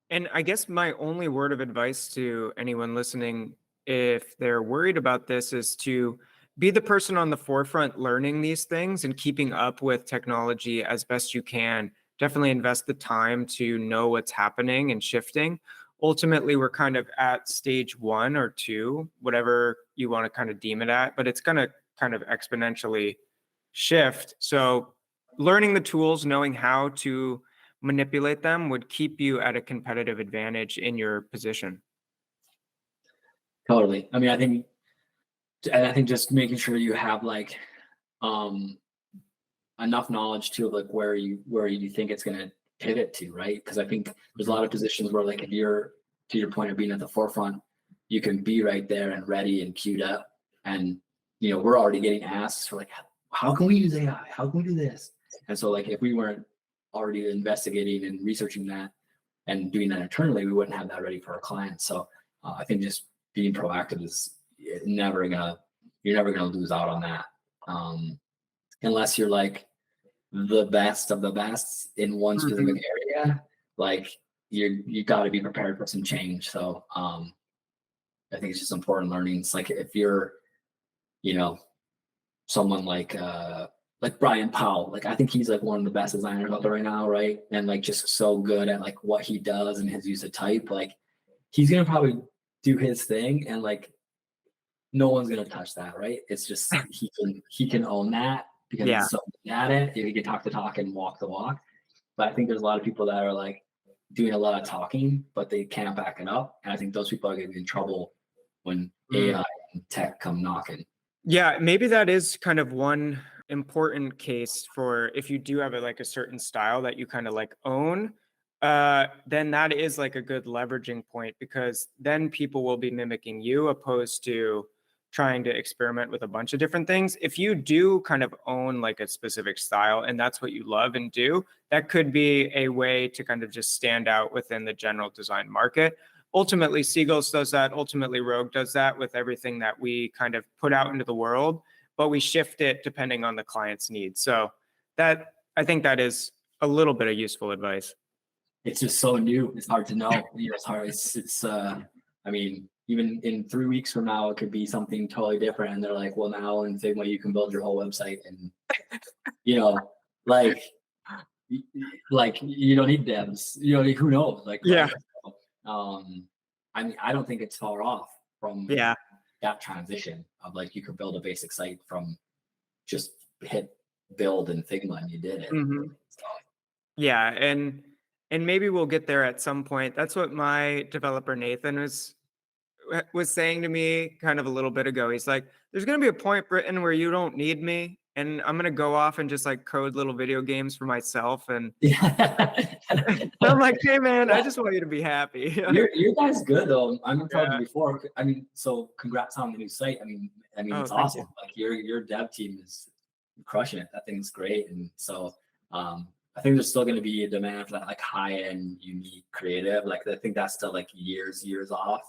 And I guess my only word of advice to anyone listening, if they're worried about this, is to be the person on the forefront learning these things and keeping up with technology as best you can. Definitely invest the time to know what's happening and shifting. Ultimately, we're kind of at stage 1 or 2, whatever you want to kind of deem it at, but it's going to kind of exponentially shift. So learning the tools, knowing how to manipulate them would keep you at a competitive advantage in your position. Totally. I mean, I think just making sure you have like enough knowledge too of like where you think it's going to pivot to, right? Because I think there's a lot of positions where, like, if you're, to your point of being at the forefront, you can be right there and ready and queued up. And, you know, we're already getting asks for like, how can we use AI? How can we do this? And so like, if we weren't already investigating and researching that and doing that internally, we wouldn't have that ready for our clients. So I think just being proactive is you're never gonna lose out on that. Unless you're like the best of the best in one specific area, like you got to be prepared for some change. So I think it's just important learning. It's like if you're, you know, someone like Brian Powell, like I think he's like one of the best designers out there right now, right? And like just so good at like what he does and his use of type. Like he's gonna probably do his thing, and like no one's gonna touch that, right? It's just he can own that because Yeah. he's so good at it. He can talk the talk and walk the walk. But I think there's a lot of people that are like doing a lot of talking, but they can't back it up. And I think those people are gonna be in trouble when AI and tech come knocking. Yeah, maybe that is kind of one important case for if you do have like a certain style that you kind of like own, then that is like a good leveraging point, because then people will be mimicking you opposed to trying to experiment with a bunch of different things. If you do kind of own like a specific style and that's what you love and do, that could be a way to kind of just stand out within the general design market. Ultimately, Seagulls does that. Ultimately, Rogue does that with everything that we kind of put out into the world, but we shift it depending on the client's needs. So that, I think that is a little bit of useful advice. It's just so new. It's hard to know. You know, it's hard. I mean, even in 3 weeks from now, it could be something totally different. And they're like, well, now in Figma, you can build your whole website. And, you know, like you don't need devs. You know, like, who knows? Like, Yeah. I mean, I don't think it's far off from Yeah. that transition of like, you could build a basic site from just hit build in Figma and you did it. Mm-hmm. Yeah. And maybe we'll get there at some point. That's what my developer, Nathan, was saying to me kind of a little bit ago. He's like, there's going to be a point, Britton, where you don't need me. And I'm going to go off and just like code little video games for myself. And I'm like, hey, man, I just want you to be happy. Your guy's good, though. I'm told you Yeah. before. I mean, so congrats on the new site. I mean, Oh, it's thank awesome. you. Like your dev team is crushing it. That thing's great. And so I think there's still going to be a demand for that like high-end, unique, creative. Like I think that's still like years off.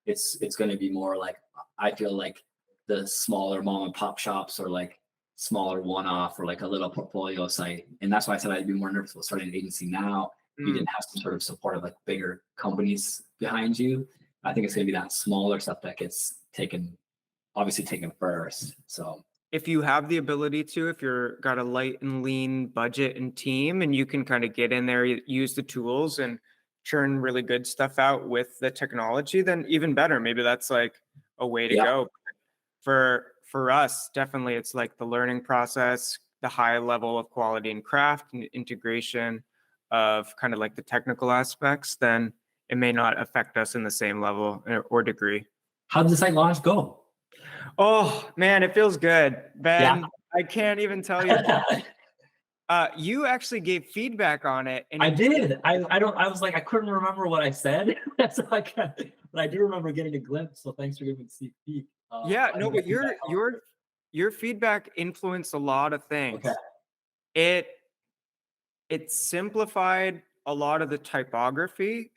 It's going to be more like, I feel like the smaller mom and pop shops or like smaller one-off or like a little portfolio site. And that's why I said I'd be more nervous about starting an agency now. You didn't have some sort of support of like bigger companies behind you. I think it's going to be that smaller stuff that gets obviously taken first. So If you have the ability to, if you're got a light and lean budget and team, and you can kind of get in there, use the tools and churn really good stuff out with the technology, then even better. Maybe that's like a way to go. For us, definitely it's like the learning process, the high level of quality and craft and integration of kind of like the technical aspects, then it may not affect us in the same level or degree. How did the site launch go? Oh man, it feels good, Ben. Yeah. I can't even tell you. You actually gave feedback on it, and I did. I was like, I couldn't remember what I said. So but I do remember getting a glimpse. So thanks for giving me a peek. Yeah, no, but your feedback influenced a lot of things. Okay. It simplified a lot of the typography,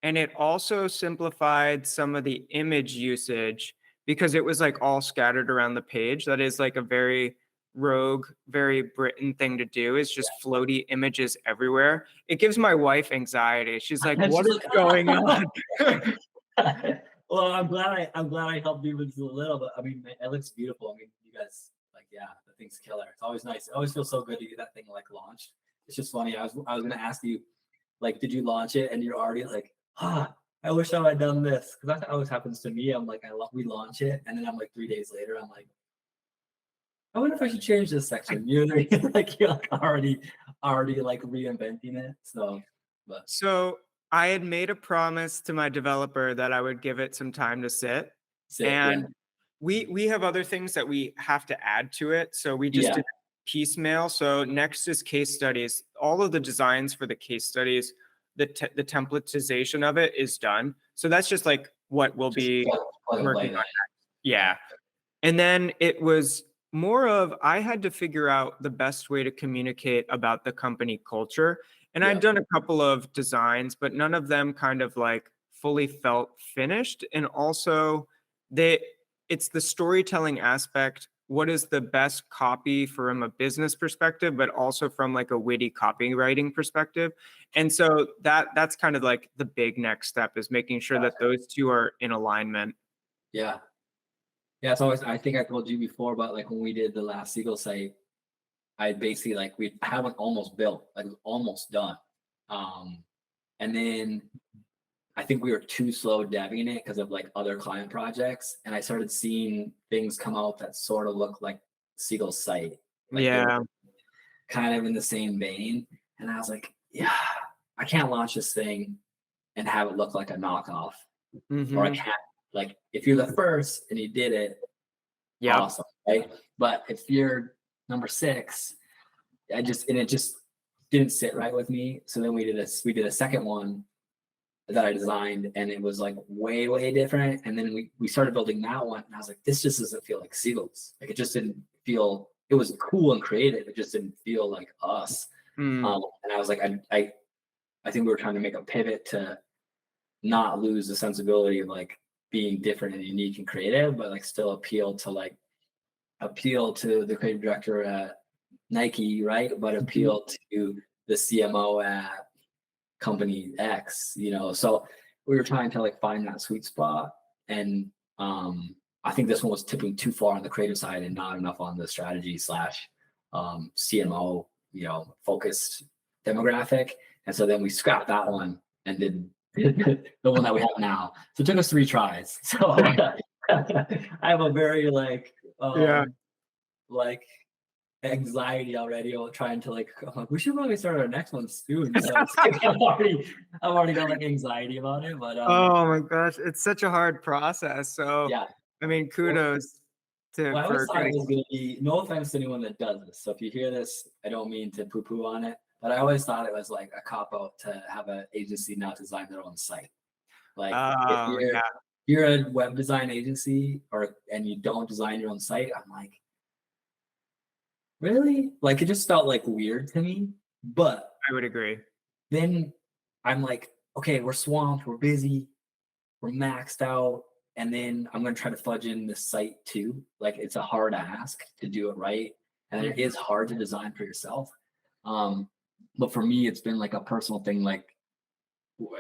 and it also simplified some of the image usage because it was like all scattered around the page. That is like a very rogue, very Britain thing to do, is just floaty images everywhere. It gives my wife anxiety. She's like, what is going on? Well, I'm glad I helped you with a little, but I mean, it looks beautiful. I mean, you guys, like, yeah, the thing's killer. It's always nice. It always feels so good to get that thing like launched. It's just funny. I was gonna ask you, like, did you launch it and you're already like, I wish I had done this, because that always happens to me. I'm like, we launch it, and then I'm like 3 days later, I'm like, I wonder if I should change this section. You know what I mean? Like you're like already like reinventing it. So I had made a promise to my developer that I would give it some time to sit. And we have other things that we have to add to it. So we just did piecemeal. So Nexus case studies, all of the designs for the case studies, the templatization of it is done. So that's just like what will Just be plug and play working on. that. Yeah. And then it was more of I had to figure out the best way to communicate about the company culture. And Yeah. I'd done a couple of designs, but none of them kind of like fully felt finished. And also they it's the storytelling aspect. What is the best copy from a business perspective, but also from like a witty copywriting perspective? And so that's kind of like the big next step is making sure that those two are in alignment. Yeah. Yeah, it's always, I think I told you before about like when we did the last Seagull site, I basically like we had one almost built, like it was almost done. And then I think we were too slow deving it because of like other client projects. And I started seeing things come out that sort of looked like Seagull's site. Like they Yeah. were kind of in the same vein. And I was like, yeah, I can't launch this thing and have it look like a knockoff. Or I Mhm. can't, like, if you're the first and you did it, Yep. awesome, right? But if you're number 6, and it just didn't sit right with me. So then we did a second one that I designed, and it was like way different. And then we started building that one, and I was like, this just doesn't feel like Seagulls. Like it just didn't feel. It was cool and creative. It just didn't feel like us. Mm. And I was like, I think we were trying to make a pivot to not lose the sensibility of like being different and unique and creative, but like still appeal to the creative director at Nike, right? But appeal to the CMO at company X, you know. So we were trying to like find that sweet spot. And I think this one was tipping too far on the creative side and not enough on the strategy slash CMO, you know, focused demographic. And so then we scrapped that one and did the one that we have now. So it took us 3 tries. So I have a very Yeah. like anxiety already on trying to like, I'm like, we should probably start our next one soon. So it's like, I've already got like anxiety about it. But Oh my gosh, it's such a hard process. So, yeah. I mean, kudos Well, I always for thought it getting. was gonna be, no offense to anyone that does this. So if you hear this, I don't mean to poo-poo on it, but I always thought it was like a cop-out to have an agency not design their own site. Like if Oh yeah. you're a web design agency and you don't design your own site, I'm like, really? Like it just felt like weird to me. But I would agree. then I'm like, okay, we're swamped, we're busy, we're maxed out, and then I'm gonna try to fudge in this site too. Like it's a hard ask to do it right, and it is hard to design for yourself. But for me, it's been like a personal thing. Like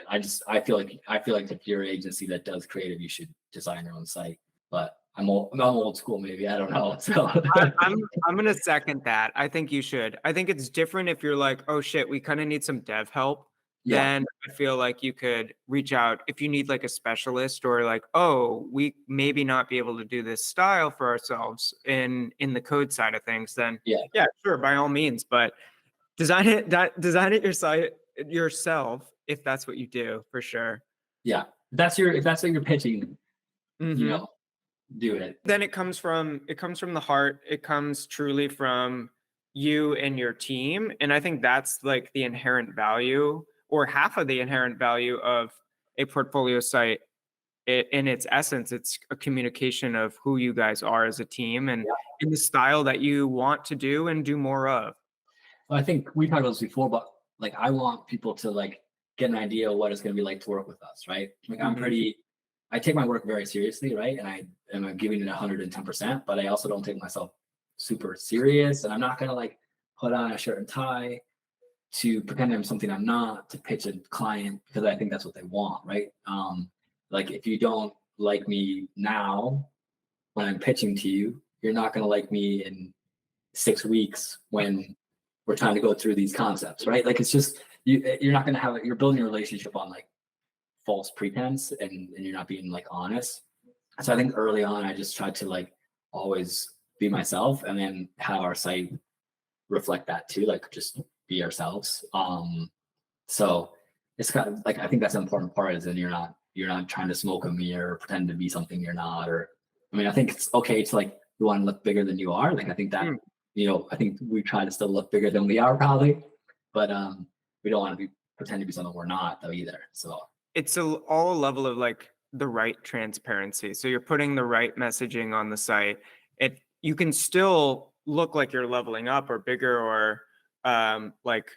I feel like if you're an agency that does creative, you should design your own site. But I'm old school, maybe, I don't know. So I'm gonna second that. I think you should. I think it's different if you're like, oh shit, we kind of need some dev help. yeah, Then I feel like you could reach out if you need like a specialist or like, oh, we maybe not be able to do this style for ourselves in the code side of things. Then yeah, sure, by all means. But design it your site yourself if that's what you do for sure. yeah. If that's what you're pitching, you Mhm. know, do it. Then it comes from the heart. It comes truly from you and your team. And I think that's like the inherent value or half of the inherent value of a portfolio site. In its essence, it's a communication of who you guys are as a team and in the style that you want to do and do more of. Well, I think we talked about this before, but like I want people to like get an idea of what it's going to be like to work with us, right? Like Mhm. I take my work very seriously, right? And I am giving it 110%, but I also don't take myself super serious. And I'm not going to like put on a shirt and tie to pretend I'm something I'm not to pitch a client because I think that's what they want, right? Like if you don't like me now when I'm pitching to you, you're not going to like me in 6 weeks when we're trying to go through these concepts, right? Like it's just you're not going to have it. You're building a relationship on like false pretense, and you're not being like honest. So I think early on, I just tried to like always be myself, and then have our site reflect that too. Like just be ourselves. So it's kind of like I think that's an important part is then you're not trying to smoke a mirror or pretend to be something you're not. Or I mean, I think it's okay to like you want to look bigger than you are. Like I think that I think we try to still look bigger than we are probably, but we don't want to pretend to be something we're not though either. So It's all a level of like the right transparency. So you're putting the right messaging on the site. You can still look like you're leveling up or bigger or like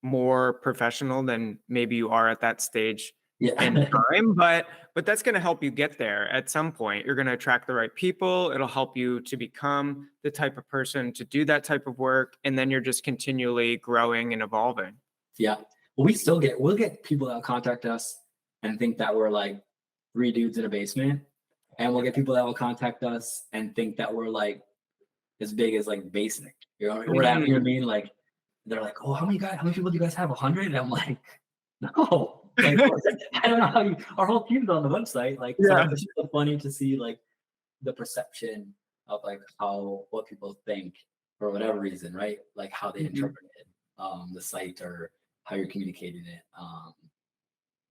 more professional than maybe you are at that stage in time, but that's going to help you get there at some point. You're going to attract the right people. It'll help you to become the type of person to do that type of work, and then you're just continually growing and evolving. Yeah. Well, we'll get people that contact us and think that we're like 3 dudes in a basement, and we'll get people that will contact us and think that we're like as big as like Basic. You know what I mean? Like they're like, oh, how many people do you guys have? 100? And I'm like, no. Like, I don't know how our whole team's on the website. Like, so it's just funny to see like the perception of like what people think for whatever reason, right? Like how they interpret it, the site or how you're communicating it.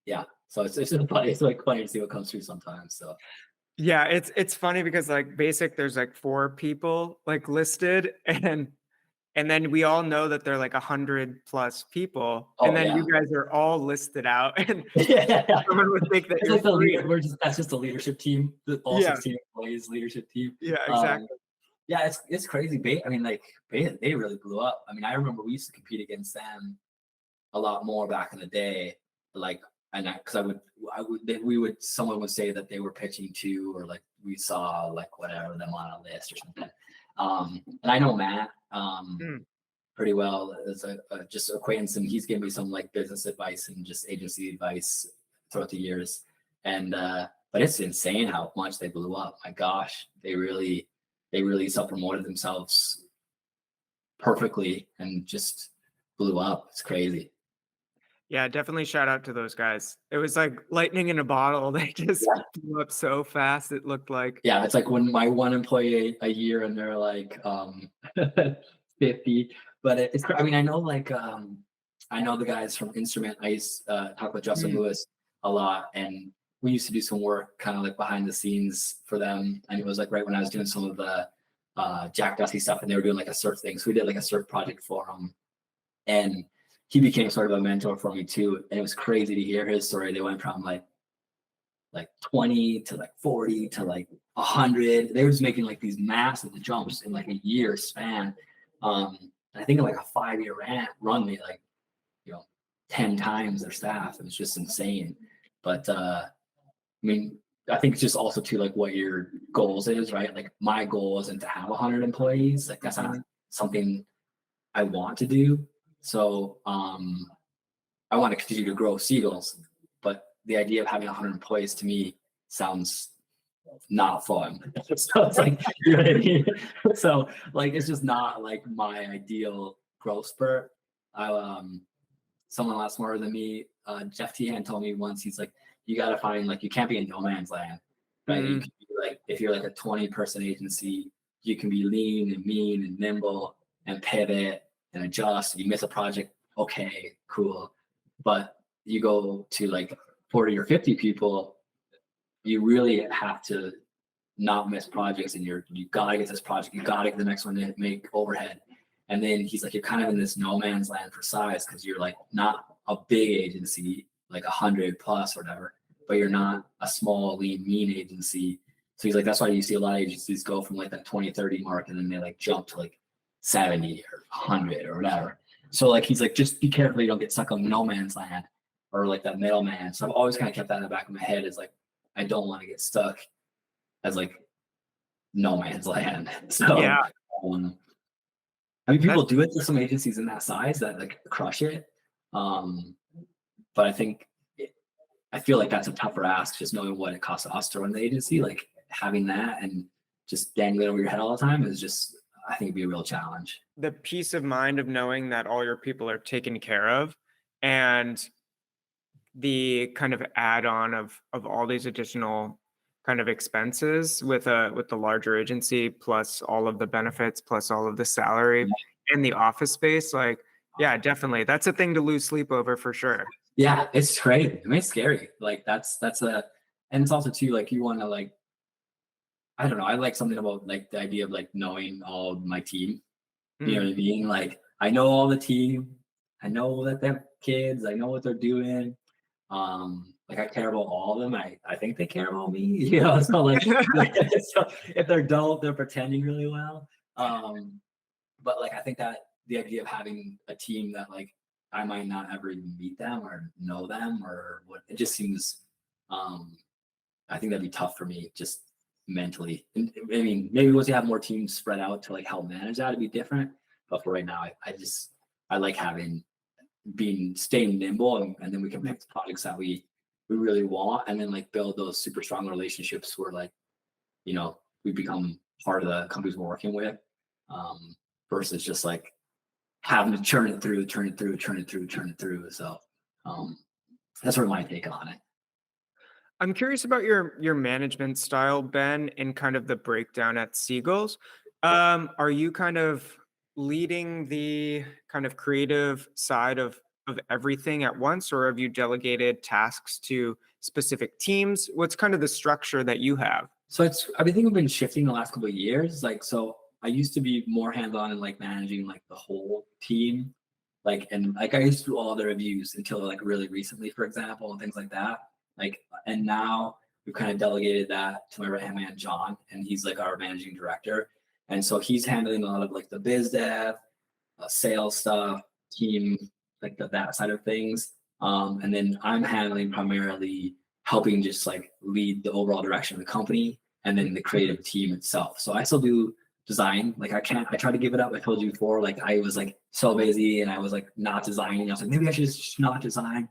Yeah. So it's just funny. It's like funny to see what comes through sometimes. So yeah, it's funny because like Basic, there's like 4 people like listed, and then we all know that they're like 100+ people, and then you guys are all listed out, and someone would think that you're that's just a leadership team. All 16 employees, leadership team. Yeah, exactly. Yeah, it's crazy. I mean, like they really blew up. I mean, I remember we used to compete against them a lot more back in the day. Like, and someone would say that they were pitching to, or like we saw like whatever them on a list or something. And I know Matt pretty well as a just acquaintance, and he's given me some like business advice and just agency advice throughout the years. And but it's insane how much they blew up. My gosh, they really self-promoted themselves perfectly and just blew up. It's crazy. Yeah, definitely shout out to those guys. It was like lightning in a bottle. They just blew up so fast. It looked like. Yeah, it's like when my one employee a year and they're like 50. But it's, I mean, I know like I know the guys from Instrument. I used to talk with Justin Lewis a lot, and we used to do some work kind of like behind the scenes for them. And it was like right when I was doing some of the Jack Dusty stuff, and they were doing like a surf thing. So we did like a surf project for them, and he became sort of a mentor for me too. And it was crazy to hear his story. They went from like 20 to like 40 to like 100. They were just making like these massive jumps in like a year span. I think in like a 5-year run, they like, 10 times their staff. It was just insane. But I mean, I think it's just also too like what your goals is, right? Like my goal isn't to have 100 employees. Like that's not something I want to do. So I want to continue to grow Seagulls, but the idea of having 100 employees to me sounds not fun. So it's like, you know what I mean? So like, it's just not like my ideal growth spurt. Someone a lot smarter than me, Jeff Tehan told me once, he's like, you got to find, like, you can't be in no man's land, right? You can be like, if you're like a 20-person agency, you can be lean and mean and nimble and pivot and adjust. You miss a project, okay, cool. But you go to like 40 or 50 people, you really have to not miss projects, and you gotta get this project, you gotta get the next one to make overhead. And then he's like, you're kind of in this no man's land for size, because you're like not a big agency, like 100 plus or whatever, but you're not a small, lean, mean agency. So he's like, that's why you see a lot of agencies go from like that 20, 30 mark, and then they like jump to like 70 or 100 or whatever. So like, he's like, just be careful you don't get stuck on no man's land or like that middleman. So I've always kind of kept that in the back of my head, is like, I don't want to get stuck as like no man's land. So Yeah. I mean, people do it to some agencies in that size that like crush it. But I think I feel like that's a tougher ask, just knowing what it costs us to run the agency. Like having that and just dangling over your head all the time is just, I think it'd be a real challenge. The peace of mind of knowing that all your people are taken care of, and the kind of add-on of all these additional kind of expenses with the larger agency, plus all of the benefits, plus all of the salary and the office space. Like, yeah, definitely. That's a thing to lose sleep over for sure. Yeah, it's crazy. I mean, it's scary. Like and it's also too, like, you want to like, I don't know. I like something about like the idea of like knowing all of my team. You know what I mean? Like, I know all the team. I know that they have kids. I know what they're doing. like I care about all of them. I think they care about me, you know. So like, so if they're dull, they're pretending really well. But like I think that the idea of having a team that like I might not ever even meet them or know them or what, it just seems I think that'd be tough for me just mentally. And, I mean, maybe once you have more teams spread out to like help manage that, it'd be different. But for right now, I like having staying nimble and then we can pick the projects that we really want and then like build those super strong relationships where like, you know, we become part of the companies we're working with versus just like having to churn it through. So that's sort of my take on it. I'm curious about your management style, Ben, and kind of the breakdown at Seagulls. Are you kind of leading the kind of creative side of everything at once, or have you delegated tasks to specific teams? What's kind of the structure that you have? So I think we've been shifting the last couple of years. Like, so I used to be more hands-on and like managing like the whole team. Like, and like I used to do all the reviews until like really recently, for example, and things like that. Like, and now we've kind of delegated that to my right-hand man, John, and he's like our managing director. And so he's handling a lot of like the biz dev, sales stuff, team, like that side of things. And then I'm handling primarily helping just like lead the overall direction of the company and then the creative team itself. So I still do design. Like I try to give it up. I told you before, like I was like so busy and I was like not designing. I was like, maybe I should just not design.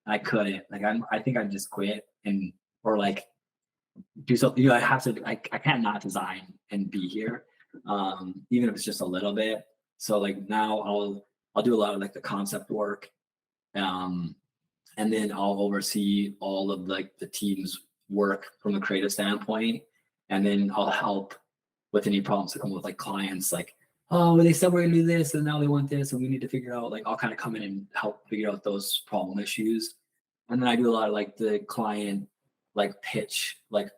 I couldn't. Like I think I just quit or like do something. You know, I can't not design and be here, even if it's just a little bit. So like now I'll do a lot of like the concept work, and then I'll oversee all of like the team's work from a creative standpoint, and then I'll help with any problems that come with like clients. Like, oh, they said we're gonna do this, and now they want this, and we need to figure out. Like, I'll kind of come in and help figure out those problem issues, and then I do a lot of like the client like pitch, like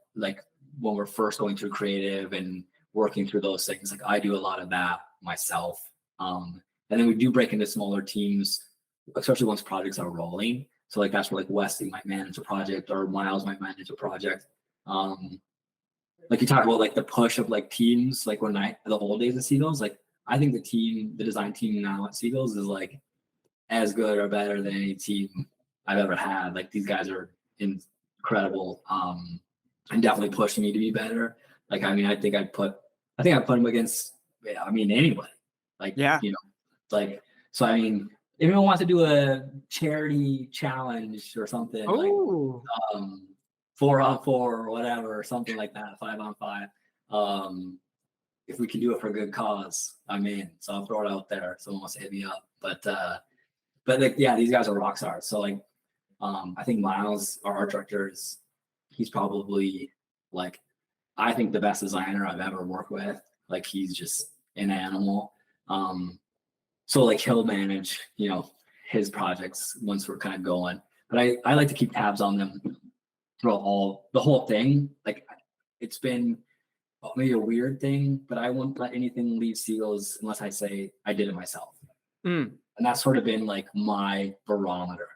when we're first going through creative and working through those things. Like I do a lot of that myself, and then we do break into smaller teams, especially once projects are rolling. So like that's where like Wesley might manage a project or Miles might manage a project. Like you talk about like the push of like teams, like the old days of Seagulls, like I think the design team now at Seagulls is like as good or better than any team I've ever had. Like these guys are incredible, and definitely pushing me to be better. Like, I mean, I think I put them against, I mean, anybody. Like, Yeah. you know, like, so I mean, if anyone wants to do a charity challenge or something, Oh, like 4-on-4 or whatever, or something like that, 5-on-5. If we can do it for a good cause, I'm in. So I'll throw it out there. If someone wants to hit me up. But like, yeah, these guys are rock stars. So like, I think Miles, our art director, he's probably like, I think the best designer I've ever worked with. Like he's just an animal. So like he'll manage, you know, his projects once we're kind of going. But I like to keep tabs on them throughout the whole thing. Like it's been maybe a weird thing, but I won't let anything leave Seagulls unless I say I did it myself. And that's sort of been like my barometer.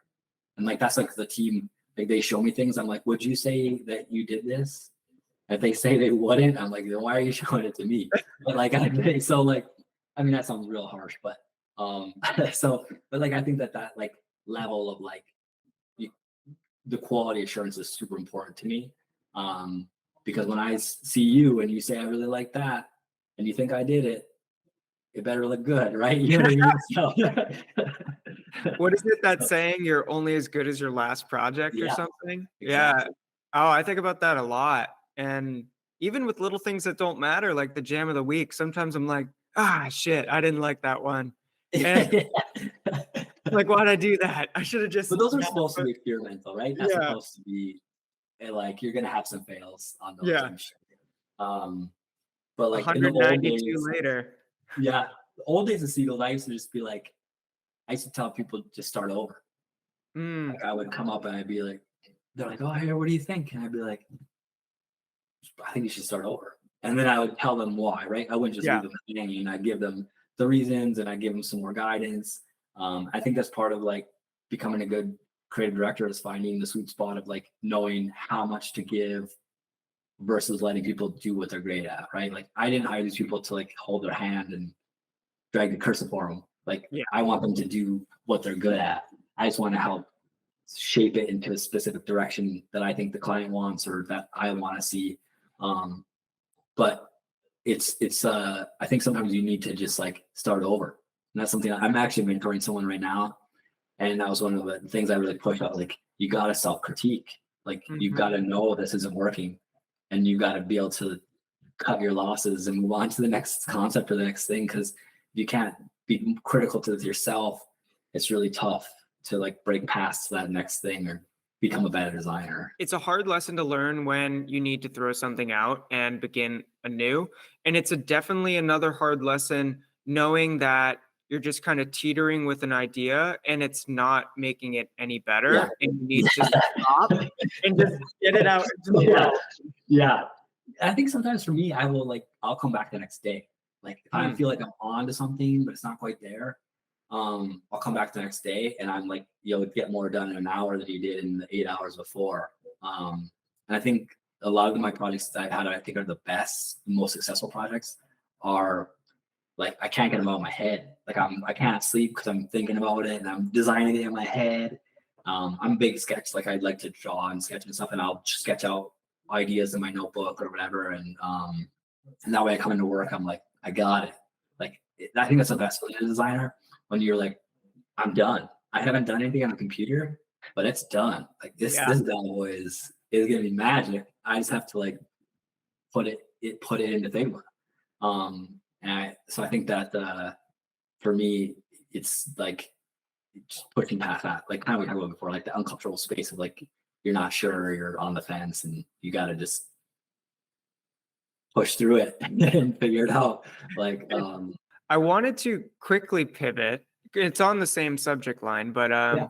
And like that's like the team, like they show me things. I'm like, would you say that you did this? If they say they wouldn't, I'm like, then why are you showing it to me? But like so like, I mean that sounds real harsh, but but like I think that like level of like the quality assurance is super important to me. Because when I see you and you say I really like that and you think I did it, it better look good, right? You know what I mean? So, what is it that saying? You're only as good as your last project or something? Exactly. Yeah. Oh, I think about that a lot. And even with little things that don't matter, like the jam of the week, sometimes I'm like, shit, I didn't like that one. And like, why'd I do that? I should have just. But those are supposed to be experimental, right? That's Yeah. supposed to be like you're gonna have some fails on those. Yeah. I'm sure. But like in the old 192 days, later. yeah, the old days of Seagulls, I used to just be like, I used to tell people just start over. Like I would come up and I'd be like, they're like, oh, hey, what do you think? And I'd be like, I think you should start over. And then I would tell them why, right? I wouldn't just leave them hanging. I'd give them the reasons and I'd give them some more guidance. I think that's part of like becoming a good creative director is finding the sweet spot of like knowing how much to give versus letting people do what they're great at, right? Like I didn't hire these people to like hold their hand and drag the cursor for them. Like Yeah. I want them to do what they're good at. I just want to help shape it into a specific direction that I think the client wants or that I want to see. But it's I think sometimes you need to just like start over. And that's something I'm actually mentoring someone right now. And that was one of the things I really pushed out. Like you got to self-critique. Like you've got to know this isn't working, and you got to be able to cut your losses and move on to the next concept or the next thing. Because you can't be critical to yourself. It's really tough to like break past that next thing or become a better designer. It's a hard lesson to learn when you need to throw something out and begin anew. And it's definitely another hard lesson knowing that you're just kind of teetering with an idea and it's not making it any better. Yeah. And you need to stop and just get it out into the world. Yeah. I think sometimes for me, I'll come back the next day. Like if I feel like I'm on to something, but it's not quite there, I'll come back the next day and I'm like, you'll get more done in an hour than you did in the 8 hours before. And I think a lot of my projects that I've had, I think are the best, most successful projects are like, I can't get them out of my head. Like I can't sleep because I'm thinking about it and I'm designing it in my head. I'm a big sketch. Like I'd like to draw and sketch and stuff, and I'll just sketch out ideas in my notebook or whatever. And that way I come into work, I'm like, I got it. Like, I think that's the best for a designer when you're like, I'm done. I haven't done anything on a computer, but it's done. Like this demo is gonna be magic. I just have to like put it into Figma. So I think that for me, it's like just pushing past that, like kind of we talked about before, like the uncomfortable space of like you're not sure, you're on the fence, and you got to just push through it and figure it out. Like, I wanted to quickly pivot. It's on the same subject line, but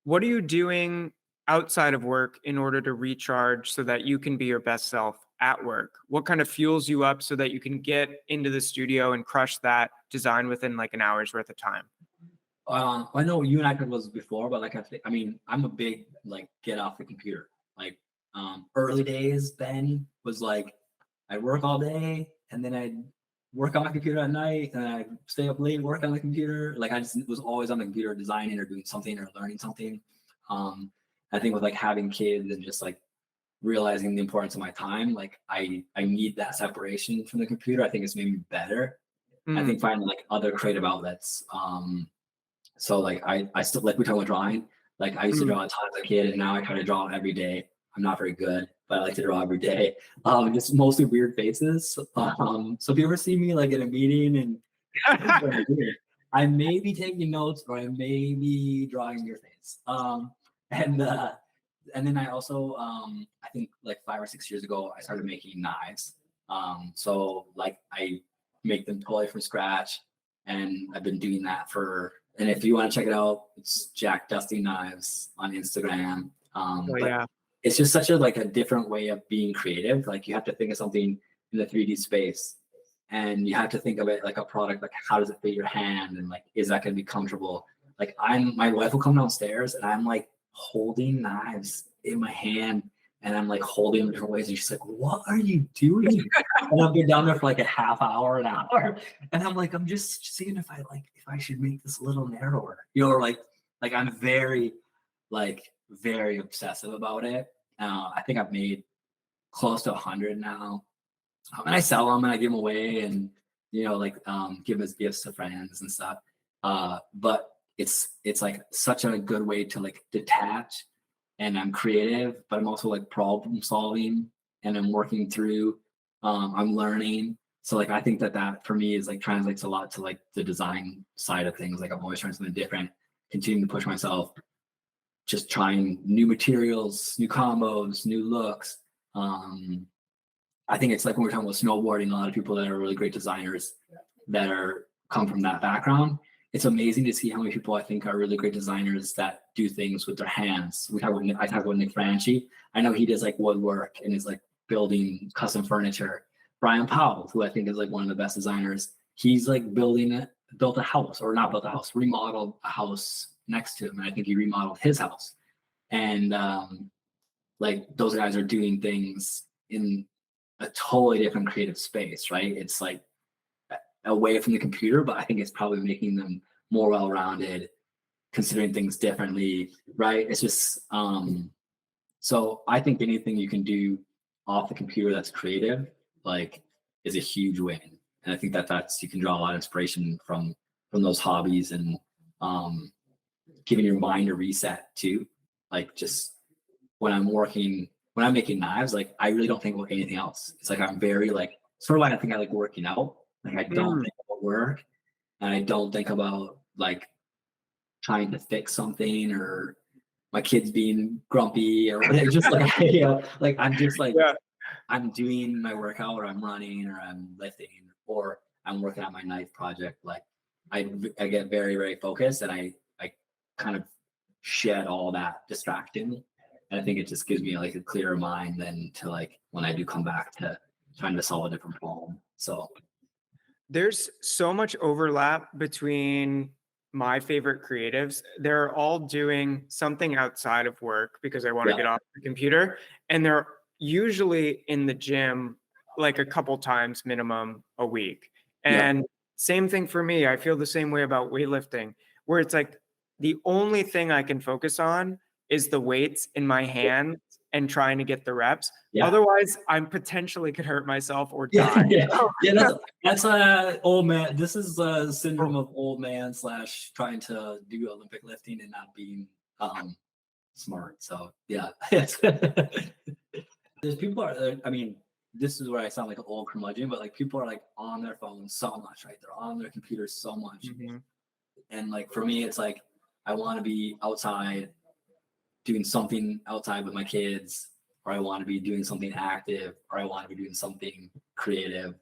what are you doing outside of work in order to recharge so that you can be your best self at work? What kind of fuels you up so that you can get into the studio and crush that design within like an hour's worth of time? I know you and I could was before, but like I mean, I'm a big like get off the computer. Like early days, Ben was like I'd work all day and then I'd work on my computer at night and I'd stay up late, work on the computer. Like I just was always on the computer designing or doing something or learning something. I think with like having kids and just like realizing the importance of my time, like I need that separation from the computer. I think it's made me better. I think finding like other creative outlets. So like I still like we talk about drawing. Like I used to draw a ton as a kid, and now I try to draw every day. I'm not very good, but I like to draw every day. Just mostly weird faces. So if you ever see me like in a meeting and I may be taking notes or I may be drawing your face. And then I also I think like 5 or 6 years ago I started making knives. So like I make them totally from scratch, and I've been doing that for. And if you want to check it out, it's Jack Dusty Knives on Instagram. It's just such a different way of being creative. Like you have to think of something in the 3D space, and you have to think of it like a product. Like how does it fit your hand, and like is that going to be comfortable? Like my wife will come downstairs, and I'm like holding knives in my hand, and I'm like holding them different ways. And she's like, "What are you doing?" And I've been down there for like a half hour, an hour, and I'm like, I'm just seeing if I should make this a little narrower, or like I'm very obsessive about it. I think I've made close to 100 now, and I sell them and I give them away, and give as gifts to friends and stuff. But it's like such a good way to like detach, and I'm creative, but I'm also like problem solving, and I'm working through. I'm learning. So like I think that for me is like translates a lot to like the design side of things. Like I'm always trying something different, continuing to push myself, just trying new materials, new combos, new looks. I think it's like when we're talking about snowboarding, a lot of people that are really great designers that come from that background. It's amazing to see how many people I think are really great designers that do things with their hands. I talk about Nick Franchi. I know he does like woodwork and is like building custom furniture. Brian Powell, who I think is like one of the best designers, he's like remodeled a house next to him. And I think he remodeled his house. And like those guys are doing things in a totally different creative space, right? It's like away from the computer, but I think it's probably making them more well-rounded, considering things differently, right? It's just so I think anything you can do off the computer that's creative, like, is a huge win. And I think that's you can draw a lot of inspiration from those hobbies, and giving your mind a reset too. Like, just when I'm making knives, like I really don't think about anything else. It's like I'm very like sort of like I think I like working out. Like I don't think about work, and I don't think about like trying to fix something or my kids being grumpy or whatever. Just like like I'm just like Yeah. I'm doing my workout, or I'm running, or I'm lifting, or I'm working on my knife project. Like I get very, very focused, and I kind of shed all that distraction. And I think it just gives me like a clearer mind than to like when I do come back to trying to solve a different problem. So There's so much overlap between my favorite creatives. They're all doing something outside of work because I want to yeah, get off the computer. And they're usually in the gym like a couple times minimum a week. yeah, And same thing for me. I feel the same way about weightlifting, where it's like the only thing I can focus on is the weights in my hand and trying to get the reps. yeah. Otherwise, I'm potentially could hurt myself or Yeah, die. yeah, yeah. That's old man. This is a syndrome of old man slash trying to do Olympic lifting and not being smart. So yeah, there's people are. I mean, this is where I sound like an old curmudgeon, but like people are like on their phones so much, right? They're on their computers so much, Mhm. and like for me, it's like I want to be outside doing something outside with my kids, or I want to be doing something active, or I want to be doing something creative,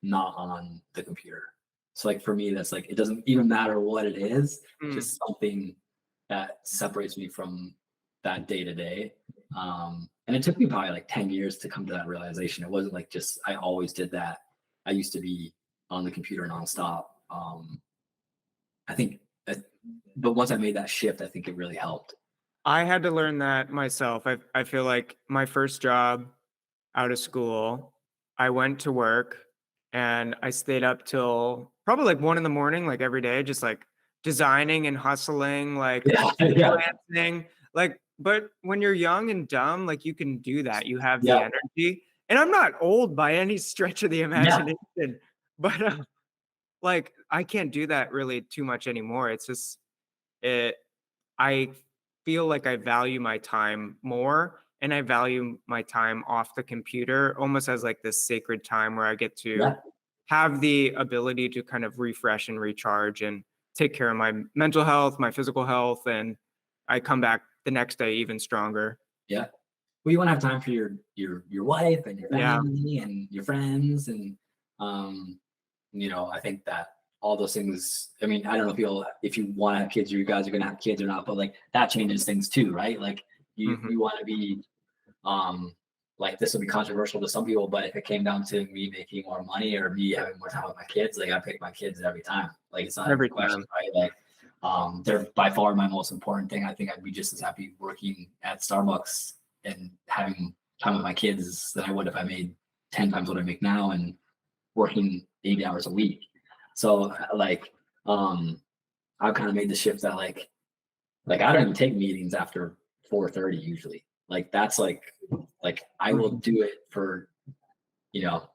not on the computer. So like for me, that's like it doesn't even matter what it is, Mm. just something that separates me from that day to day. And it took me probably like 10 years to come to that realization. It wasn't like just I always did that. I used to be on the computer nonstop. I think that, but once I made that shift, I think it really helped. I had to learn that myself. I feel like my first job out of school, I went to work and I stayed up till probably like 1 in the morning, like every day, just like designing and hustling, like Yeah, yeah, freelancing. Like, but when you're young and dumb, like you can do that. You have the yeah, energy. And I'm not old by any stretch of the yeah, imagination, but like I can't do that really too much anymore. It's just it I feel like I value my time more, and I value my time off the computer almost as like this sacred time where I get to yeah. have the ability to kind of refresh and recharge and take care of my mental health, my physical health, and I come back the next day even stronger. Yeah. Well, you want to have time for your wife and your Yeah. family and your friends, and um, I think that all those things. I mean, I don't know if you want to have kids, or you guys are gonna have kids or not, but like that changes things too, right? Like Mhm. you want to be like, this will be controversial to some people, but if it came down to me making more money or me having more time with my kids, like I pick my kids every time. Like it's not even a Every question, time. right? Like they're by far my most important thing. I think I'd be just as happy working at Starbucks and having time with my kids than I would if I made 10 times what I make now and working 80 hours a week. So like I've kind of made the shift that like I don't even take meetings after 4:30 usually. Like that's like I will Mhm. do it for, you know,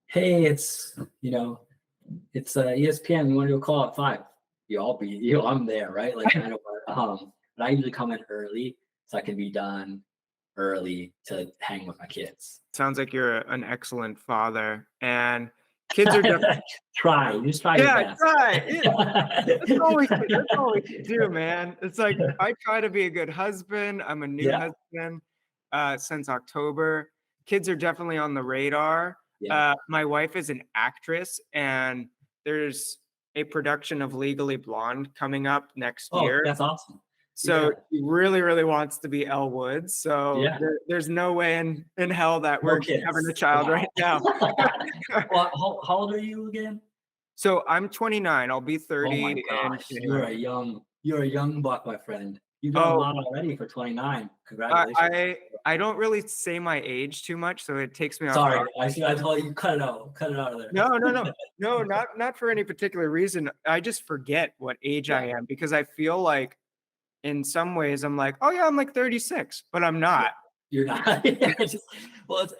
hey, it's ESPN. We want to do a call at 5. I'm there, right? Like kind of but I usually come in early so I can be done early to hang with my kids. Sounds like you're an excellent father, and kids are Just try your yeah, best. try. That's all we can do, man. It's like I try to be a good husband. I'm a new Yeah, husband since October. Kids are definitely on the radar. yeah. My wife is an actress, and there's a production of Legally Blonde coming up next Oh, year. that's awesome. Yeah, So he really, really wants to be Elle Woods. So yeah. there's no way in hell that No we're having a kids. child Wow. right now. Well, how old are you again? So I'm 29. I'll be Oh my 30 in gosh, January. you're a young buck, my friend. You've done a Oh, lot already for 29. I Congratulations. I I don't really say my age too much, so it takes me off Sorry, guard. I told you cut it out. Cut it out of there. No, no, no. No, not for any particular reason. I just forget what age I Yeah, am because I feel like in some ways I'm like, "Oh yeah, I'm like 36," but I'm yeah. not. You're not. It's just, well, it's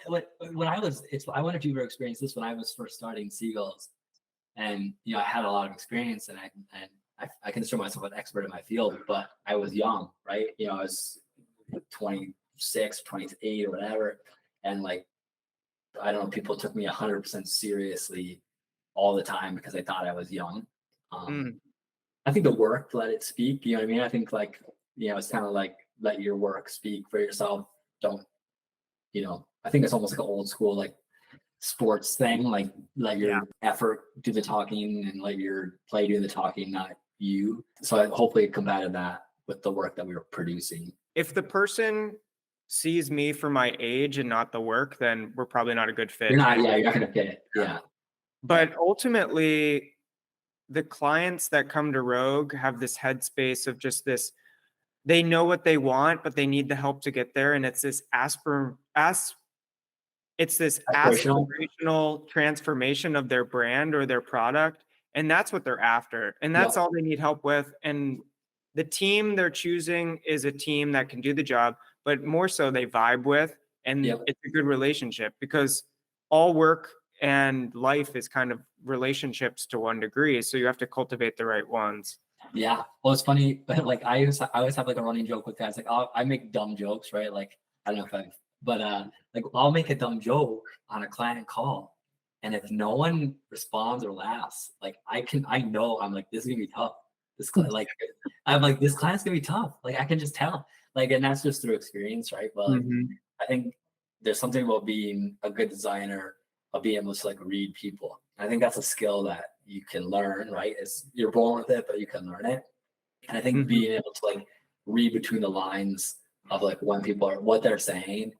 when I was. It's. I wonder if you ever experienced this when I was first starting Seagulls, and I had a lot of experience, and I consider myself an expert in my field, but I was young, right? I was 26, 28 or whatever, and like I don't know, people took me 100% seriously all the time because they thought I was young. Um, Mm, I think the work let it speak. You know what I mean? I think like it's kind of like let your work speak for yourself. Don't I think it's almost like an old school like sports thing. Like let yeah. your effort do the talking and let your play do the talking, not you. So I hopefully combated that with the work that we were producing. If the person sees me for my age and not the work, then we're probably not a good You're fit. not, yeah, you're not gonna fit it. Yeah, yeah, But ultimately, the clients that come to Rogue have this headspace of just this they know what they want, but they need the help to get there, and it's this aspirational. aspirational transformation of their brand or their product, and that's what they're after, and that's Yep, all they need help with, and the team they're choosing is a team that can do the job, but more so they vibe with, and yep. it's a good relationship because all work and life is kind of relationships to one degree, so you have to cultivate the right ones. Yeah. Well, it's funny, but like I always have like a running joke with guys. Like I make dumb jokes, right? Like I don't know if I've, but like I'll make a dumb joke on a client call, and if no one responds or laughs, like I know I'm like this is gonna be tough. Like I'm like this client's gonna be tough. Like I can just tell. Like, and that's just through experience, right? But like Mhm. I think there's something about being a good designer of being able to like read people. I think that's a skill that you can learn, right? It's you're born with it, but you can learn it. And I think Mhm. being able to like read between the lines of like when people are what they're saying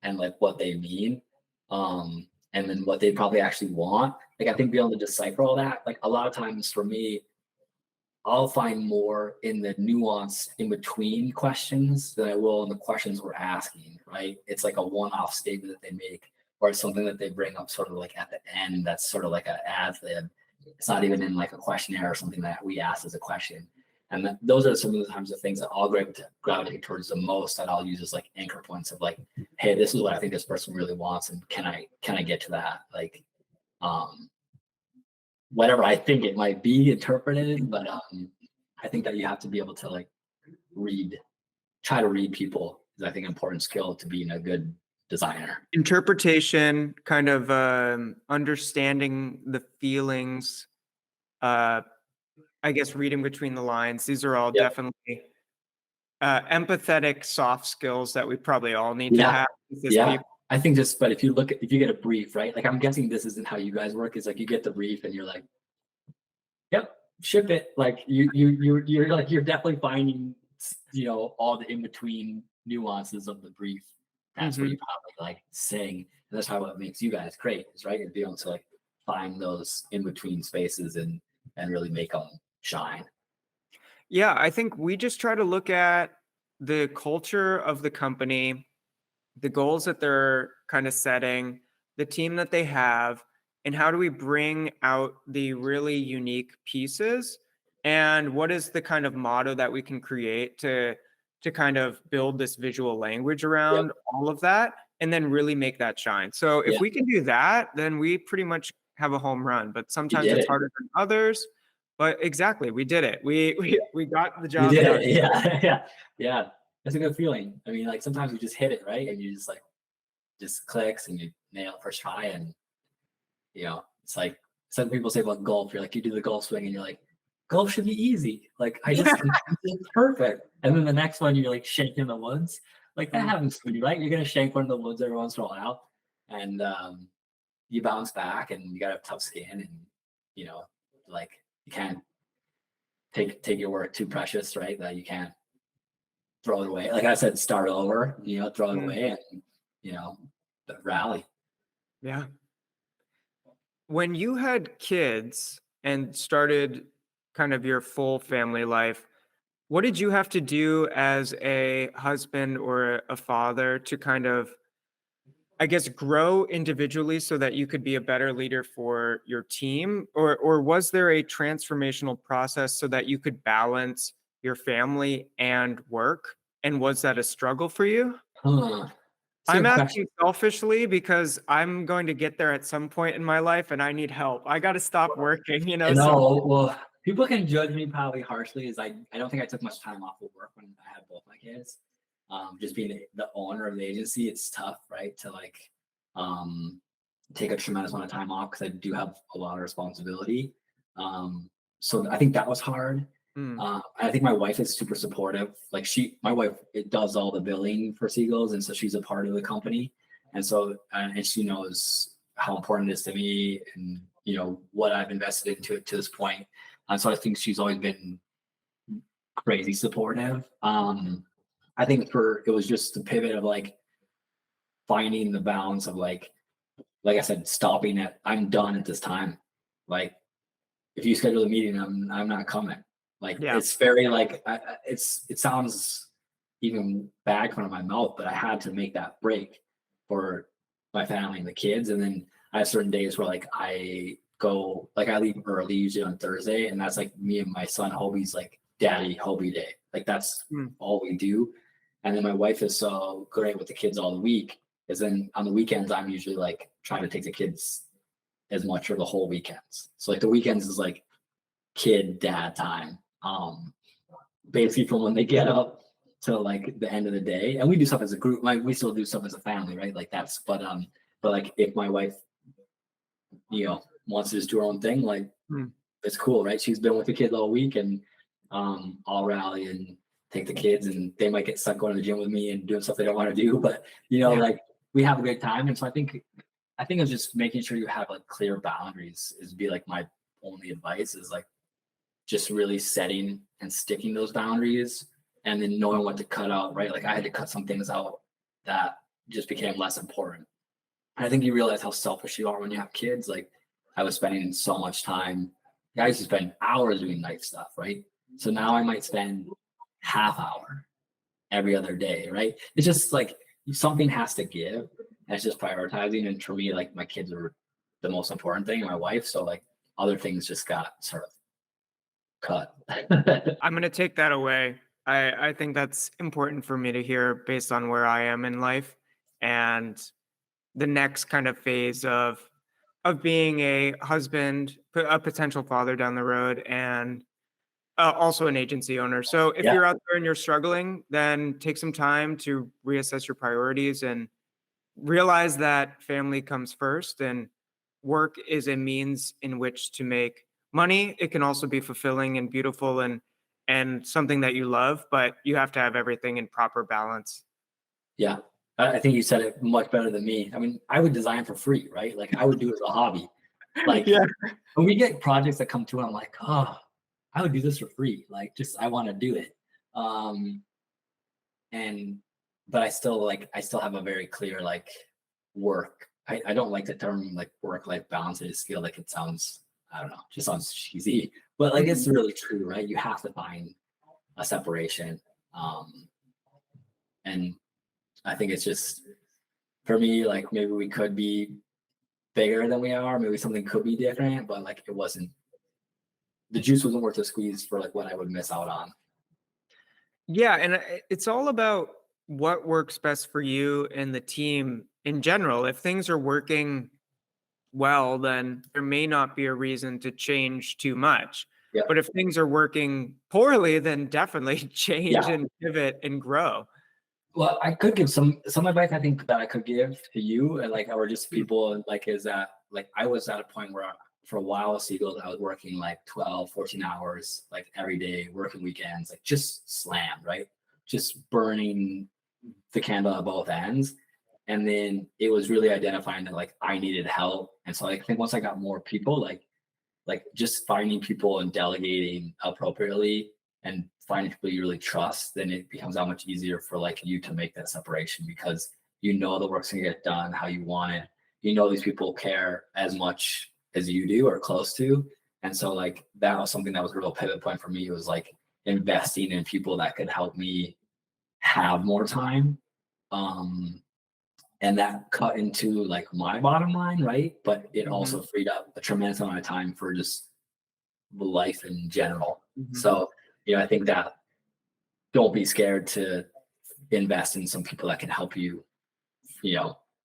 and like what they mean, and then what they probably actually want. Like I think being able to decipher all that, like a lot of times for me, I'll find more in the nuance in between questions than I will in the questions we're asking, right? It's like a one-off statement that they make, or it's something that they bring up sort of like at the end that's sort of like an ad lib. It's not even in like a questionnaire or something that we ask as a question. And those are some of the times of things that I'll gravitate towards the most that I'll use as like anchor points of like, hey, this is what I think this person really wants, and can I get to that? Like, um, whatever I think it might be interpreted, but I think that you have to be able to like read, try to read people is I think an important skill to being a good designer. Interpretation, kind of, understanding the feelings, uh, I guess reading between the lines, these are all Yep. definitely, empathetic soft skills that we probably all need to Yeah. have with this Yeah. people. I think just, but if you get a brief, right? Like I'm guessing this isn't how you guys work. Is like you get the brief and you're like, yep, ship it. Like you're like you're definitely finding all the in between nuances of the brief. That's what you Mhm. probably like saying, and that's how what makes you guys great, is right? You're being able to like find those in between spaces and really make them shine. Yeah, I think we just try to look at the culture of the company, the goals that they're kind of setting, the team that they have, and how do we bring out the really unique pieces? And what is the kind of motto that we can create to kind of build this visual language Yep. around all of that and then really make that shine. So if Yeah. we can do that, then we pretty much have a home run. But You sometimes did it's it. harder than others. But exactly, we did it. We Yeah. we got the You job did done. it. Yeah. Yeah. Yeah. That's a good feeling. I mean, like sometimes you just hit it, right? And you just like just clicks and you nail it first try. And it's like some people say about golf, you're like, you do the golf swing and you're like, golf should be easy. Like it's perfect. And then the next one, you're like shaking the woods. Like that Mm. happens to you, right? You're gonna shake one of the woods every once in a while. And you bounce back and you gotta have tough skin and you know, like you can't take your work too precious, right? That you can't throw it away. Like I said, start over, throw it Mm. away and you know, rally. Yeah. When you had kids and started kind of your full family life, What did you have to do as a husband or a father to kind of, I guess, grow individually so that you could be a better leader for your team? Or was there a transformational process so that you could balance your family and work? And was that a struggle for you? Huh. It's a I'm good question. asking selfishly because I'm going to get there at some point in my life and I need help. I got to stop working, I so know. Well, people can judge me probably harshly. Is I don't think I took much time off of work when I had both my kids. Just being the owner of the agency, it's tough, right? To like um, take a tremendous amount of time off because I do have a lot of responsibility. So I think that was hard. Mm, I think my wife is super supportive. Like my wife, it does all the billing for Seagulls, and so she's a part of the company, and so and she knows how important it is to me, and what I've invested into it to this point. And so I think she's always been crazy supportive. I think it was just the pivot of like finding the balance of like I said, stopping at I'm done at this time. Like if you schedule a meeting, I'm not coming. Like yeah. it's very like it sounds even bad coming out of my mouth, but I had to make that break for my family and the kids. And then I have certain days where like I leave early usually on Thursday, and that's like me and my son Hobie's like daddy Hobie day. Like that's Mm, all we do. And then my wife is so great with the kids all the week. Because then on the weekends, I'm usually like trying to take the kids as much for the whole weekends. So like the weekends is like kid dad time. Basically from when they get up till like the end of the day. And we do stuff as a group. Like we still do stuff as a family, right? Like but like if my wife, wants to just do her own thing, like mm, it's cool, right? She's been with the kids all week, and I'll rally and take the kids, and they might get stuck going to the gym with me and doing stuff they don't want to do. But yeah. like we have a great time. And so I think it's just making sure you have like clear boundaries is be like my only advice is like just really setting and sticking those boundaries and then knowing what to cut out, right? Like I had to cut some things out that just became less important. And I think you realize how selfish you are when you have kids. Like I was spending so much time. I used to spend hours doing night stuff, right? So now I might spend half hour every other day, right? It's just like something has to give. And it's just prioritizing. And for me, like my kids are the most important thing, and my wife. So like other things just got sort of cut. I'm going to take that away. I think that's important for me to hear based on where I am in life and the next kind of phase of being a husband, a potential father down the road, and also an agency owner. So if Yeah. you're out there and you're struggling, then take some time to reassess your priorities and realize that family comes first and work is a means in which to make money. It can also be fulfilling and beautiful and something that you love, but you have to have everything in proper balance. Yeah. I think you said it much better than me. I mean, I would design for free, right? Like I would do it as a hobby. Like Yeah. when we get projects that come through, I'm like, oh, I would do this for free. Like just I want to do it. Um, and but I still have a very clear like work. I don't like the term like work-life balance. I just feel like it sounds, I don't know, just sounds cheesy. But like it's Mhm. really true, right? You have to find a separation. And I think it's just for me, like maybe we could be bigger than we are. Maybe something could be different, but like it wasn't. The juice wasn't worth the squeeze for like what I would miss out on. Yeah, and it's all about what works best for you and the team in general. If things are working well, then there may not be a reason to change too much. Yeah, But if things are working poorly, then definitely change yeah. and pivot and grow. Well, I could give some advice I think that I could give to you, and like or just Mm, people like is that like I was at a point where for a while at Seagulls, I was working like 12, 14 hours like every day, working weekends, like just slammed, right? Just burning the candle at both ends. And then it was really identifying that like I needed help. And so I think once I got more people, like just finding people and delegating appropriately and finding people you really trust, then it becomes that much easier for like you to make that separation because you know the work's gonna get done how you want it. You know these people care as much as you do or close to. And so like that was something that was a real pivot point for me. It was like investing in people that could help me have more time. And that cut into like my bottom line, right? But it Mm-hmm. also freed up a tremendous amount of time for just life in general. Mm-hmm. So, I think that don't be scared to invest in some people that can help you,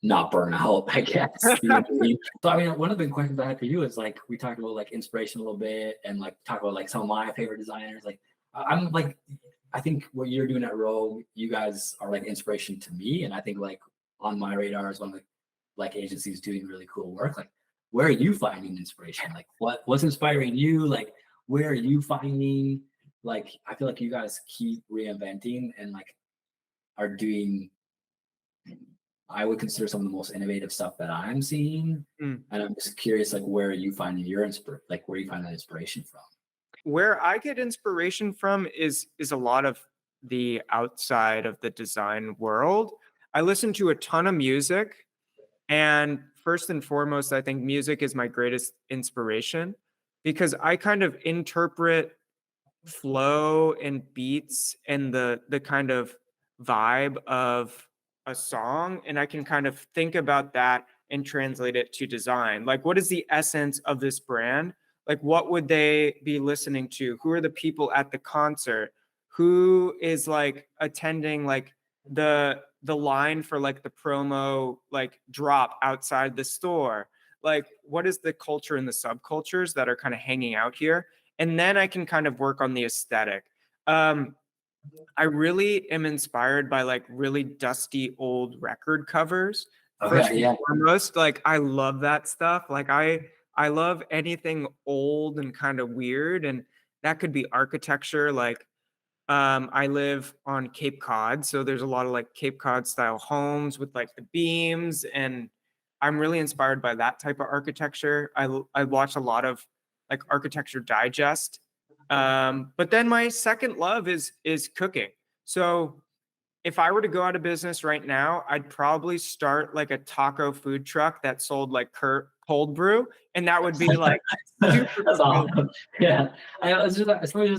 not burn out, I guess. You know what I mean? So, one of the big questions I had for you is like, we talked about like inspiration a little bit and like talk about like some of my favorite designers. Like, I'm like, I think what you're doing at Rogue, you guys are like inspiration to me. And I think like on my radar is one of the like agencies doing really cool work. Like, where are you finding inspiration? Like, what's inspiring you? Like, where are you finding? Like, I feel like you guys keep reinventing and like are doing, I would consider some of the most innovative stuff that I'm seeing. Mm. And I'm just curious, like, where are you finding your like, where you find that inspiration from? Where I get inspiration from is a lot of the outside of the design world. I listen to a ton of music, and first and foremost, I think music is my greatest inspiration because I kind of interpret flow and beats and the kind of vibe of a song, and I can kind of think about that and translate it to design. Like, what is the essence of this brand? Like, what would they be listening to? Who are the people at the concert? Who is like attending like the line for like the promo like drop outside the store? Like, what is the culture and the subcultures that are kind of hanging out here? And then I can kind of work on the aesthetic. I really am inspired by like really dusty old record covers. First Okay, and yeah. foremost, like I love that stuff. Like I love anything old and kind of weird, and that could be architecture. Like I live on Cape Cod, so there's a lot of like Cape Cod style homes with like the beams, and I'm really inspired by that type of architecture. I watch a lot of like Architecture Digest. But then my second love is cooking. So if I were to go out of business right now, I'd probably start like a taco food truck that sold like cold brew, and that would be like super That's cool. awesome. Yeah. I was just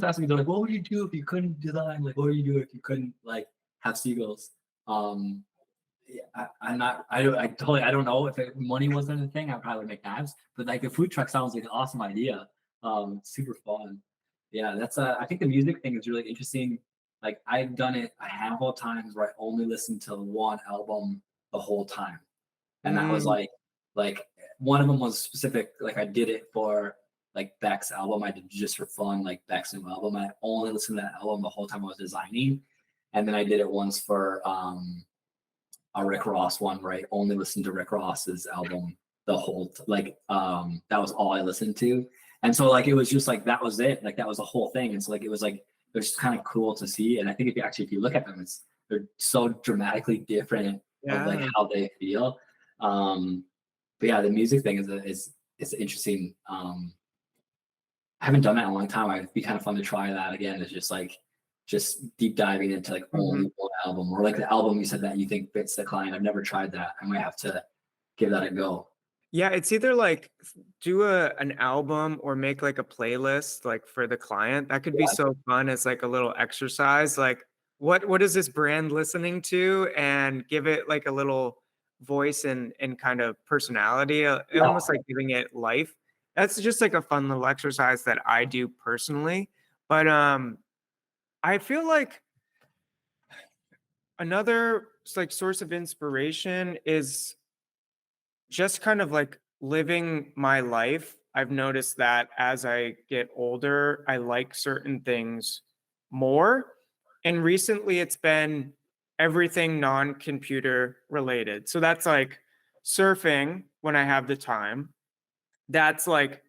asking, they're like, what would you do if you couldn't design? Like, what would you do if you couldn't like have seagulls? Yeah, I don't know if money wasn't a thing, I'd probably make knives, but like the food truck sounds like an awesome idea. Super fun. Yeah, that's I think the music thing is really interesting. Like I've done it a handful of times where I only listened to one album the whole time. And that was Mm, like one of them was specific, like I did it for like Beck's album. I did just for fun, like Beck's new album. I only listened to that album the whole time I was designing. And then I did it once for a Rick Ross one where I only listened to Rick Ross's album the whole that was all I listened to. And so like it was just like that was it. Like that was the whole thing. And so like it was just kind of cool to see. And I think if you look at them, they're so dramatically different of like yeah. how they feel. But yeah, the music thing is interesting. I haven't done that in a long time. It'd be kind of fun to try that again. It's just deep diving into like Mhm. only one album or like the album you said that you think fits the client. I've never tried that. I might have to give that a go. Yeah, it's either like do an album or make like a playlist like for the client. That could be Yeah, so fun as like a little exercise. Like what is this brand listening to, and give it like a little voice and kind of personality, yeah, almost like giving it life. That's just like a fun little exercise that I do personally. But I feel like another like source of inspiration is just kind of like living my life. I've noticed that as I get older, I like certain things more. And recently it's been everything non computer related. So that's like surfing when I have the time. That's like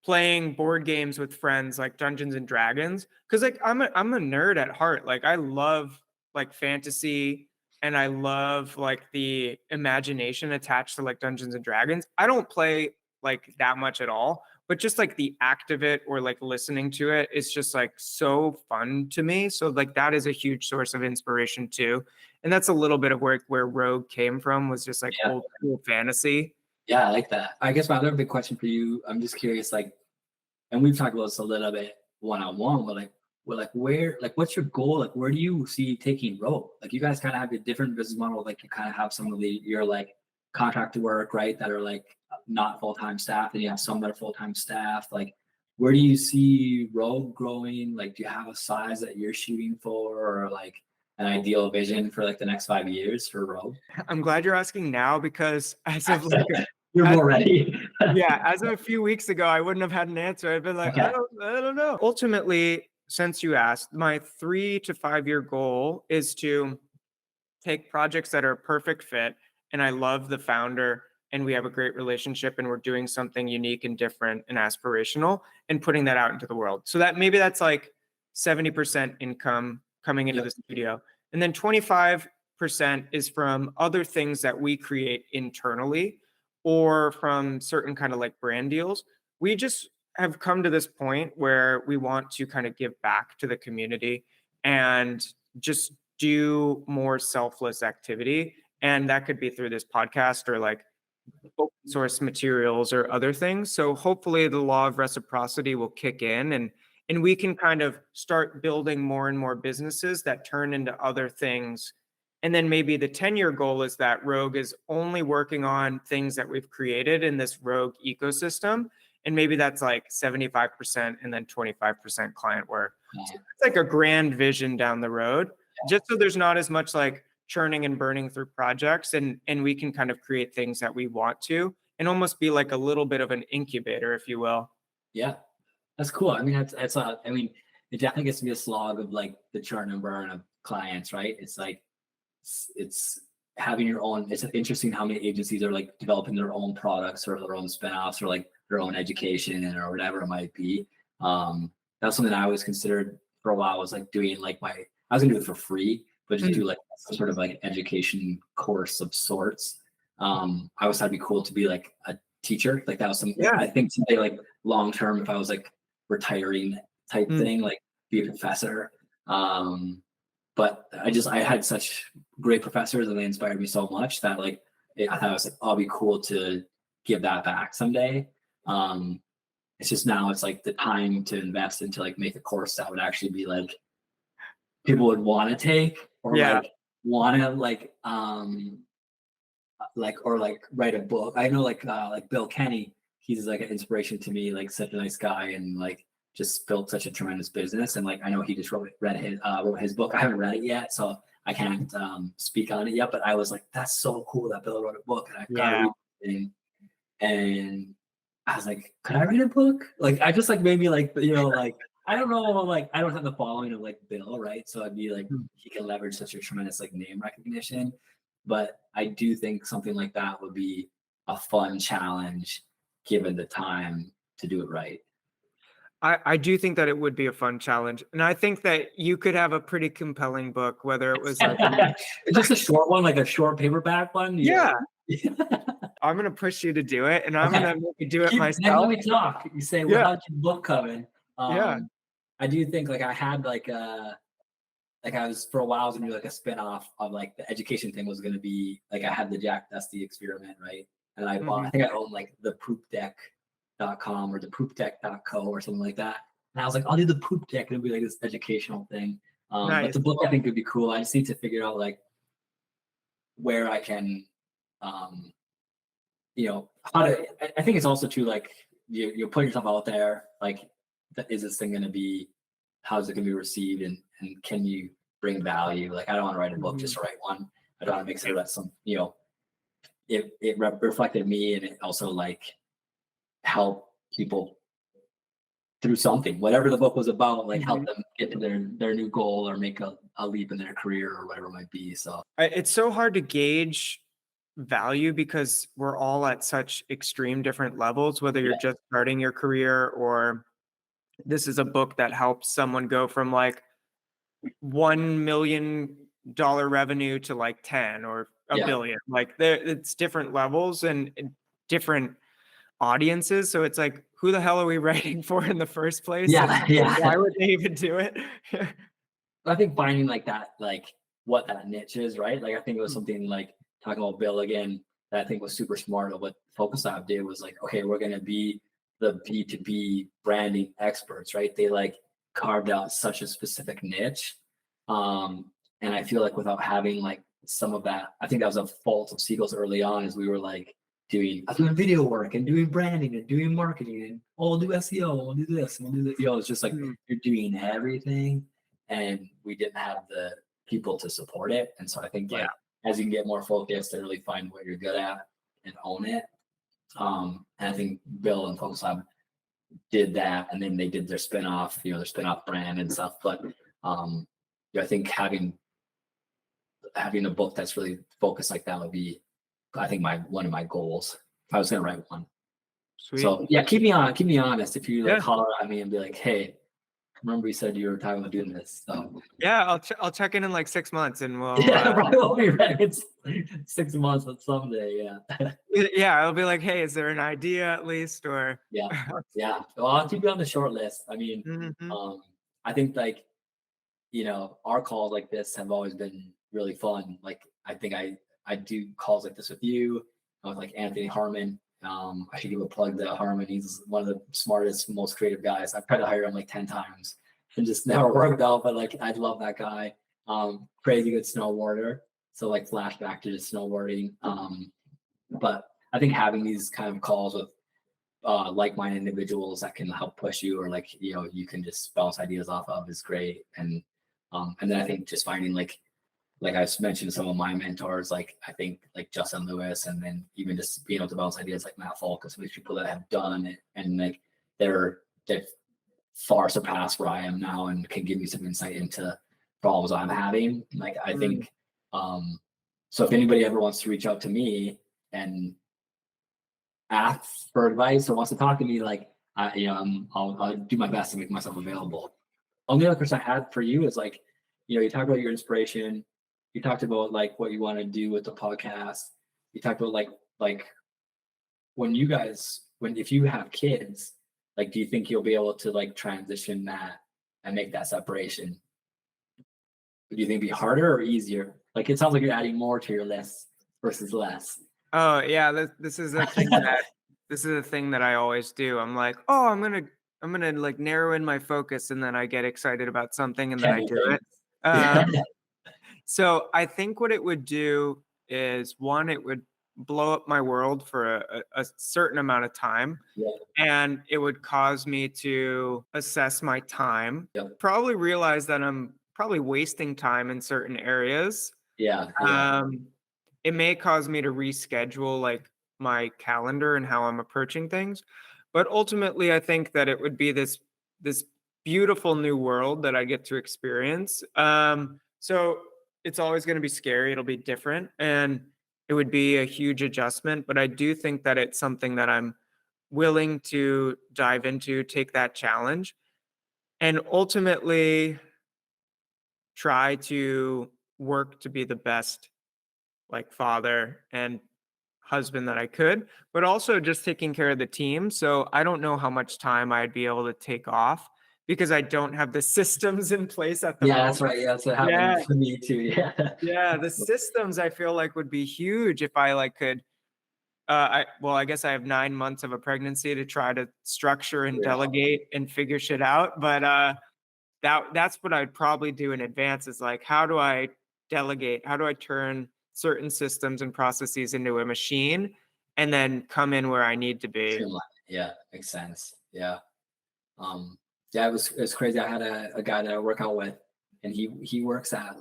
playing board games with friends like Dungeons and Dragons, cuz like I'm a nerd at heart. Like I love like fantasy, and I love like the imagination attached to like Dungeons and Dragons. I don't play like that much at all, but just like the act of it or like listening to it is just like so fun to me. So like that is a huge source of inspiration too. And that's a little bit of where Rogue came from, was just like yeah, old school fantasy. yeah. I like that. I guess my other big question for you, I'm just curious, like, and we've talked about this a little bit one on one, but like, well, like where, like what's your goal? Like where do you see taking Rogue? Like you guys kind of have a different business model. Like you kind of have some of your like contract work, right? That are like not full-time staff, and you have some that are full-time staff. Like where do you see Rogue growing? Like do you have a size that you're shooting for, or like an ideal vision for like the next 5 years for Rogue? I'm glad you're asking now, because as of like You're as more ready. yeah, as of a few weeks ago, I wouldn't have had an answer. I'd been like, Okay. I don't know. Ultimately, since you asked, my 3 to 5 year goal is to take projects that are a perfect fit, and I love the founder, and we have a great relationship, and we're doing something unique and different and aspirational, and putting that out into the world. So that maybe that's like 70% income coming into Yep. the studio. And then 25% is from other things that we create internally, or from certain kind of like brand deals. We just have come to this point where we want to kind of give back to the community and just do more selfless activity. And that could be through this podcast, or like open source materials or other things. So hopefully the law of reciprocity will kick in, and we can kind of start building more and more businesses that turn into other things. And then maybe the 10-year goal is that Rogue is only working on things that we've created in this Rogue ecosystem. And maybe that's like 75% and then 25% client work. So it's like a grand vision down the road, just so there's not as much like churning and burning through projects, and we can kind of create things that we want to, and almost be like a little bit of an incubator, if you will. Yeah, that's cool. I mean, I mean, it definitely gets to be a slog of like the churn and burn of clients, right? It's like, it's having your own, it's interesting how many agencies are like developing their own products or their own spinoffs or like their own education or whatever it might be. That's something I always considered for a while, was like doing like I was gonna do it for free, but just do like some sort of like education course of sorts. I always thought it'd be cool to be like a teacher. Like that was something I think someday like long term, if I was like retiring type thing, like be a professor. But I had such great professors, and they inspired me so much that like I thought it was like, oh, it'd be cool to give that back someday. It's just now it's like the time to invest into like make a course that would actually be like people would want to take, or like want to like write a book. I know like Bill Kenny, he's like an inspiration to me, like such a nice guy, and like just built such a tremendous business. And like I know he just wrote his book. I haven't read it yet, so I can't speak on it yet, but I was like, that's so cool that Bill wrote a book, and I've got to read the thing. And I was like, could I write a book? Like I just like maybe like, you know, like I don't know, like I don't have the following of like Bill, right? So I'd be like, he can leverage such a tremendous like name recognition. But I do think something like that would be a fun challenge given the time to do it right. I do think that it would be a fun challenge. And I think that you could have a pretty compelling book, whether it was like just a short one, like a short paperback one. Yeah. I'm going to push you to do it, and I'm going to make you do it myself. Let me talk. You say, well, how's your book coming? I do think like I had like I was for a while I was gonna do like a spin-off of like the education thing was gonna be like I had the Jack Dusty experiment, right? And I bought, I think I owned like the poopdeck.com or the poopdeck.co or something like that. And I was like, I'll do the poop deck, and it'll be like this educational thing. But the book I think would be cool. I just need to figure out like where I can you know, how to, I think it's also too like you put yourself out there, like is this thing gonna be, how's it gonna be received, and can you bring value? Like I don't want to write a book just to write one. I don't want to make sure that some, you know, it reflected me, and it also like help people through something, whatever the book was about, like help them get to their new goal or make a leap in their career or whatever it might be. So it's so hard to gauge value because we're all at such extreme different levels, whether you're just starting your career, or this is a book that helps someone go from like $1 million revenue to like 10 or a billion. Like it's different levels and different audiences. So it's like, who the hell are we writing for in the first place? Why would they even do it? I think finding like that, like what that niche is, right? Like I think it was something like talking about Bill again, that I think was super smart of what Focus Lab did was like, okay, we're going to be the B2B branding experts, right? They like carved out such a specific niche. And I feel like without having like some of that, I think that was a fault of Seagulls early on, is we were like doing video work and doing branding and doing marketing and we'll do SEO, we'll do this, we'll do that. You know, it's just like you're doing everything, and we didn't have the people to support it. And so I think like as you can get more focused and really find what you're good at and own it. And I think Bill and Focus Lab did that, and then they did their spinoff, you know, their spinoff brand and stuff. But I think having a book that's really focused like that would be, I think, one of my goals if I was gonna write one. Sweet. So yeah, keep me honest. If you like holler at me and be like, hey, remember you said you were talking about doing this. So yeah, I'll check in like 6 months and we'll probably won't be ready. It's 6 months, but someday, yeah, I'll be like, hey, is there an idea at least? Or yeah. Well, I'll keep you on the short list. I mean, I think like, you know, our calls like this have always been really fun. Like I think I do calls like this with you, with like Anthony Harmon. I should give a plug to Harmon. He's one of the smartest, most creative guys. I've tried to hire him like 10 times and just never worked out, but like I love that guy. Crazy good snowboarder. So like flashback to just snowboarding. But I think having these kind of calls with like-minded individuals that can help push you, or like, you know, you can just bounce ideas off of, is great. And then I think just finding like I've mentioned some of my mentors, like I think like Justin Lewis, and then even just being able to bounce ideas like Matt Falk, some of these people that have done it, and like they've far surpassed where I am now and can give me some insight into problems I'm having. Like I think, so if anybody ever wants to reach out to me and ask for advice or wants to talk to me, like I'll do my best to make myself available. Only other question I had for you is like, you know, you talked about your inspiration. You talked about like what you want to do with the podcast. You talked about like if you have kids, like, do you think you'll be able to like transition that and make that separation? Do you think it'd be harder or easier? Like, it sounds like you're adding more to your list versus less. Oh yeah, this is a thing that I always do. I'm like, oh, I'm gonna like narrow in my focus, and then I get excited about something, and then I do it. So I think what it would do is, one, it would blow up my world for a certain amount of time, and it would cause me to assess my time, probably realize that I'm probably wasting time in certain areas. It may cause me to reschedule like my calendar and how I'm approaching things, but ultimately I think that it would be this beautiful new world that I get to experience. So it's always going to be scary. It'll be different, and it would be a huge adjustment, but I do think that it's something that I'm willing to dive into, take that challenge, and ultimately try to work to be the best like father and husband that I could, but also just taking care of the team. So I don't know how much time I'd be able to take off because I don't have the systems in place at the moment. That's right. Yeah, that's what happened to me too. Yeah, the systems I feel like would be huge if I like could. I guess I have 9 months of a pregnancy to try to structure and delegate and figure shit out. But that's what I'd probably do in advance, is like, how do I delegate? How do I turn certain systems and processes into a machine and then come in where I need to be? Yeah, makes sense. Yeah. It was crazy. I had a guy that I work out with, and he works at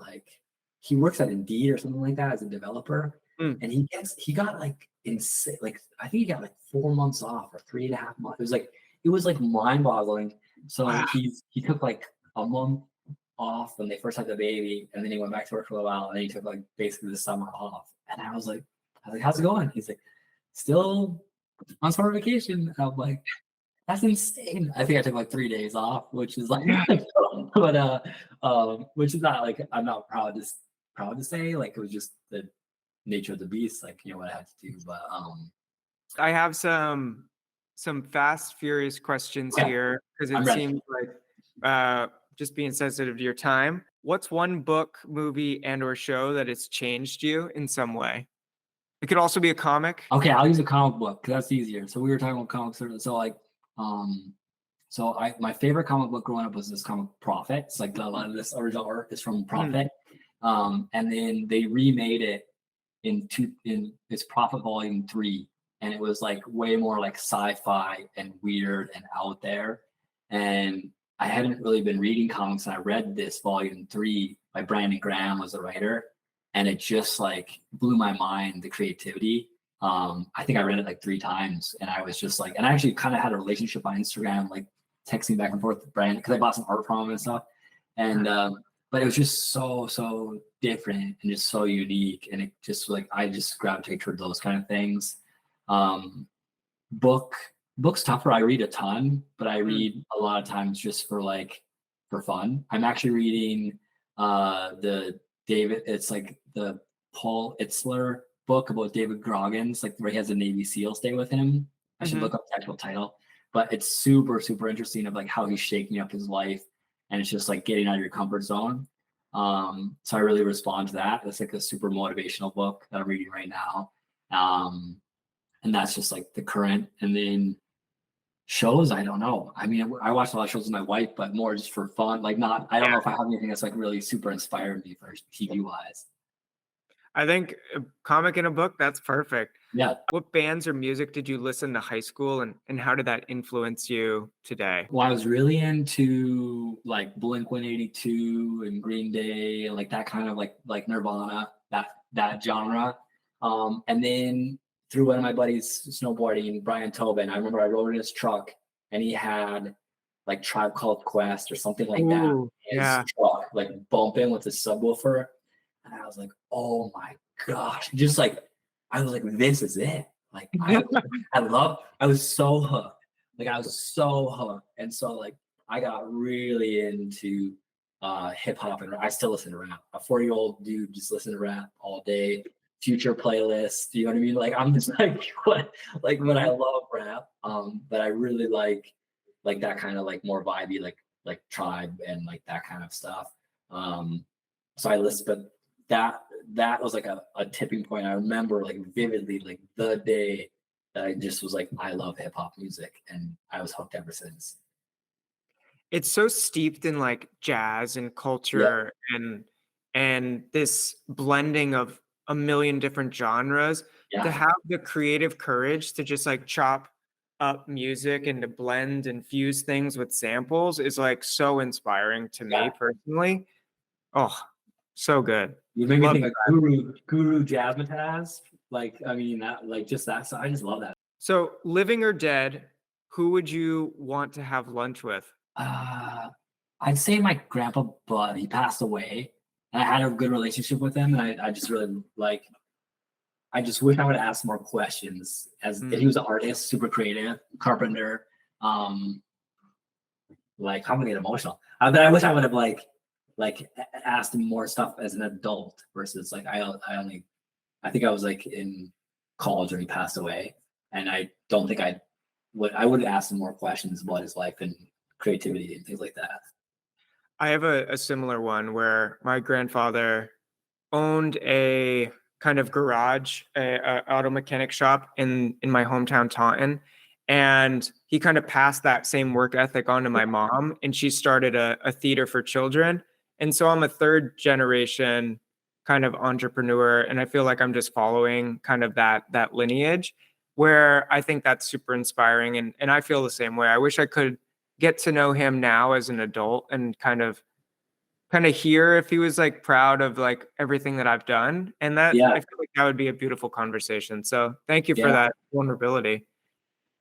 Indeed or something like that as a developer. And he got like insane, like I think he got like 4 months off or 3.5 months. It was like mind-boggling. So he took like a month off when they first had the baby, and then he went back to work for a while, and then he took like basically the summer off. And I was like, how's it going? He's like, still on summer vacation. And I'm like, that's insane. I think I took like 3 days off, which is like, but which is not like, I'm not proud to say, like, it was just the nature of the beast, like, you know, what I had to do. But I have some fast, furious questions here, because it seems like just being sensitive to your time. What's one book, movie, and or show that has changed you in some way? It could also be a comic. Okay, I'll use a comic book because that's easier. So we were talking about comics, so like So my favorite comic book growing up was this comic Prophet. It's like a lot of this original art is from Prophet. And then they remade it in its Prophet Volume 3. And it was like way more like sci-fi and weird and out there. And I hadn't really been reading comics, and I read this Volume 3 by Brandon Graham was the writer. And it just like blew my mind, the creativity. I think I read it like 3 times, and I was just like, and I actually kind of had a relationship on Instagram, like texting back and forth with Brandon because I bought some art from him and stuff. And but it was just so different and just so unique, and it just like I just gravitate toward those kind of things. Books tougher. I read a ton, but I read a lot of times just for fun. I'm actually reading it's like the Paul Itzler book about David Goggins, like where he has a Navy SEAL stay with him. I should look up the actual title, but it's super interesting of like how he's shaking up his life, and it's just like getting out of your comfort zone. So I really respond to that. It's like a super motivational book that I'm reading right now. And that's just like the current. And then shows, I don't know. I mean, I watch a lot of shows with my wife, but more just for fun. Like I don't know if I have anything that's like really super inspired me for TV wise. I think a comic and a book, that's perfect. Yeah. What bands or music did you listen to high school, and how did that influence you today? Well, I was really into like Blink-182 and Green Day and like that kind of like Nirvana, that genre. And then through one of my buddies snowboarding, Brian Tobin, I remember I rode in his truck and he had like Tribe Called Quest or something like that. In his truck, like bumping with his subwoofer. And I was like, oh my gosh. Just like, I was like, this is it. Like, I was so hooked. Like, I was so hooked. And so, like, I got really into hip hop, and I still listen to rap. A 4-year-old dude just listen to rap all day. Future playlists, you know what I mean? Like, I'm just like, when I love rap, but I really like that kind of like more vibey, like Tribe and like that kind of stuff. So I listened, but that was like a tipping point. I remember like vividly, like the day that I just was like, I love hip hop music, and I was hooked ever since. It's so steeped in like jazz and culture and this blending of a million different genres. To have the creative courage to just like chop up music and to blend and fuse things with samples is like so inspiring to me personally. Oh, so good. You make me think of Guru Jazzmatazz. Like, I mean, that like just that. So I just love that. So, living or dead, who would you want to have lunch with? I'd say my grandpa, but he passed away. And I had a good relationship with him, and I just really like. I just wish I would have asked more questions. He was an artist, super creative, carpenter. Like, I'm gonna get emotional. But I wish I would have like asked him more stuff as an adult versus like I think I was like in college when he passed away, and I don't think I would ask him more questions about his life and creativity and things like that. I have a similar one where my grandfather owned a kind of garage, a auto mechanic shop in my hometown, Taunton. And he kind of passed that same work ethic on to my mom, and she started a theater for children. And so I'm a 3rd generation kind of entrepreneur, and I feel like I'm just following kind of that lineage, where I think that's super inspiring. And I feel the same way. I wish I could get to know him now as an adult and kind of hear if he was like proud of like everything that I've done. And that I feel like that would be a beautiful conversation. So thank you for that vulnerability.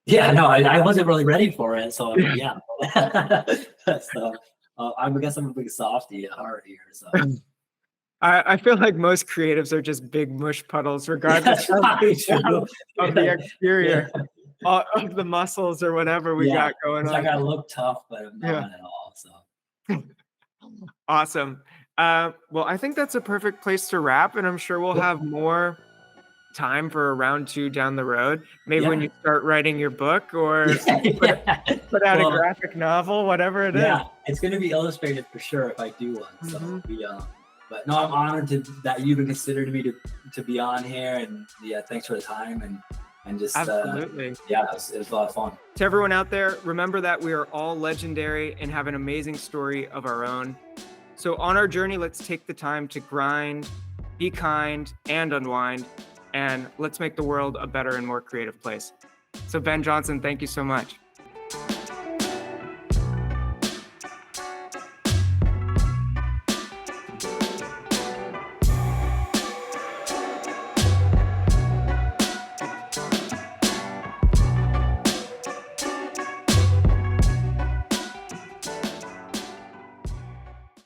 Yeah, no, I wasn't really ready for it. So yeah. So I guess I'm a big softie at heart here. So I feel like most creatives are just big mush puddles, regardless of the exterior, of the muscles or whatever we got going on. I gotta look tough, but I'm not at all. So awesome. Well, I think that's a perfect place to wrap, and I'm sure we'll have more time for a round 2 down the road. Maybe when you start writing your book or put out a graphic novel, whatever it is. Yeah, it's going to be illustrated for sure if I do one. So but no, I'm honored that you even considered me to be on here, and thanks for the time, and and just Absolutely. yeah, it was a lot of fun. To everyone out there, remember that we are all legendary and have an amazing story of our own. So on our journey, let's take the time to grind, be kind, and unwind, and let's make the world a better and more creative place. So Ben Johnson, thank you so much.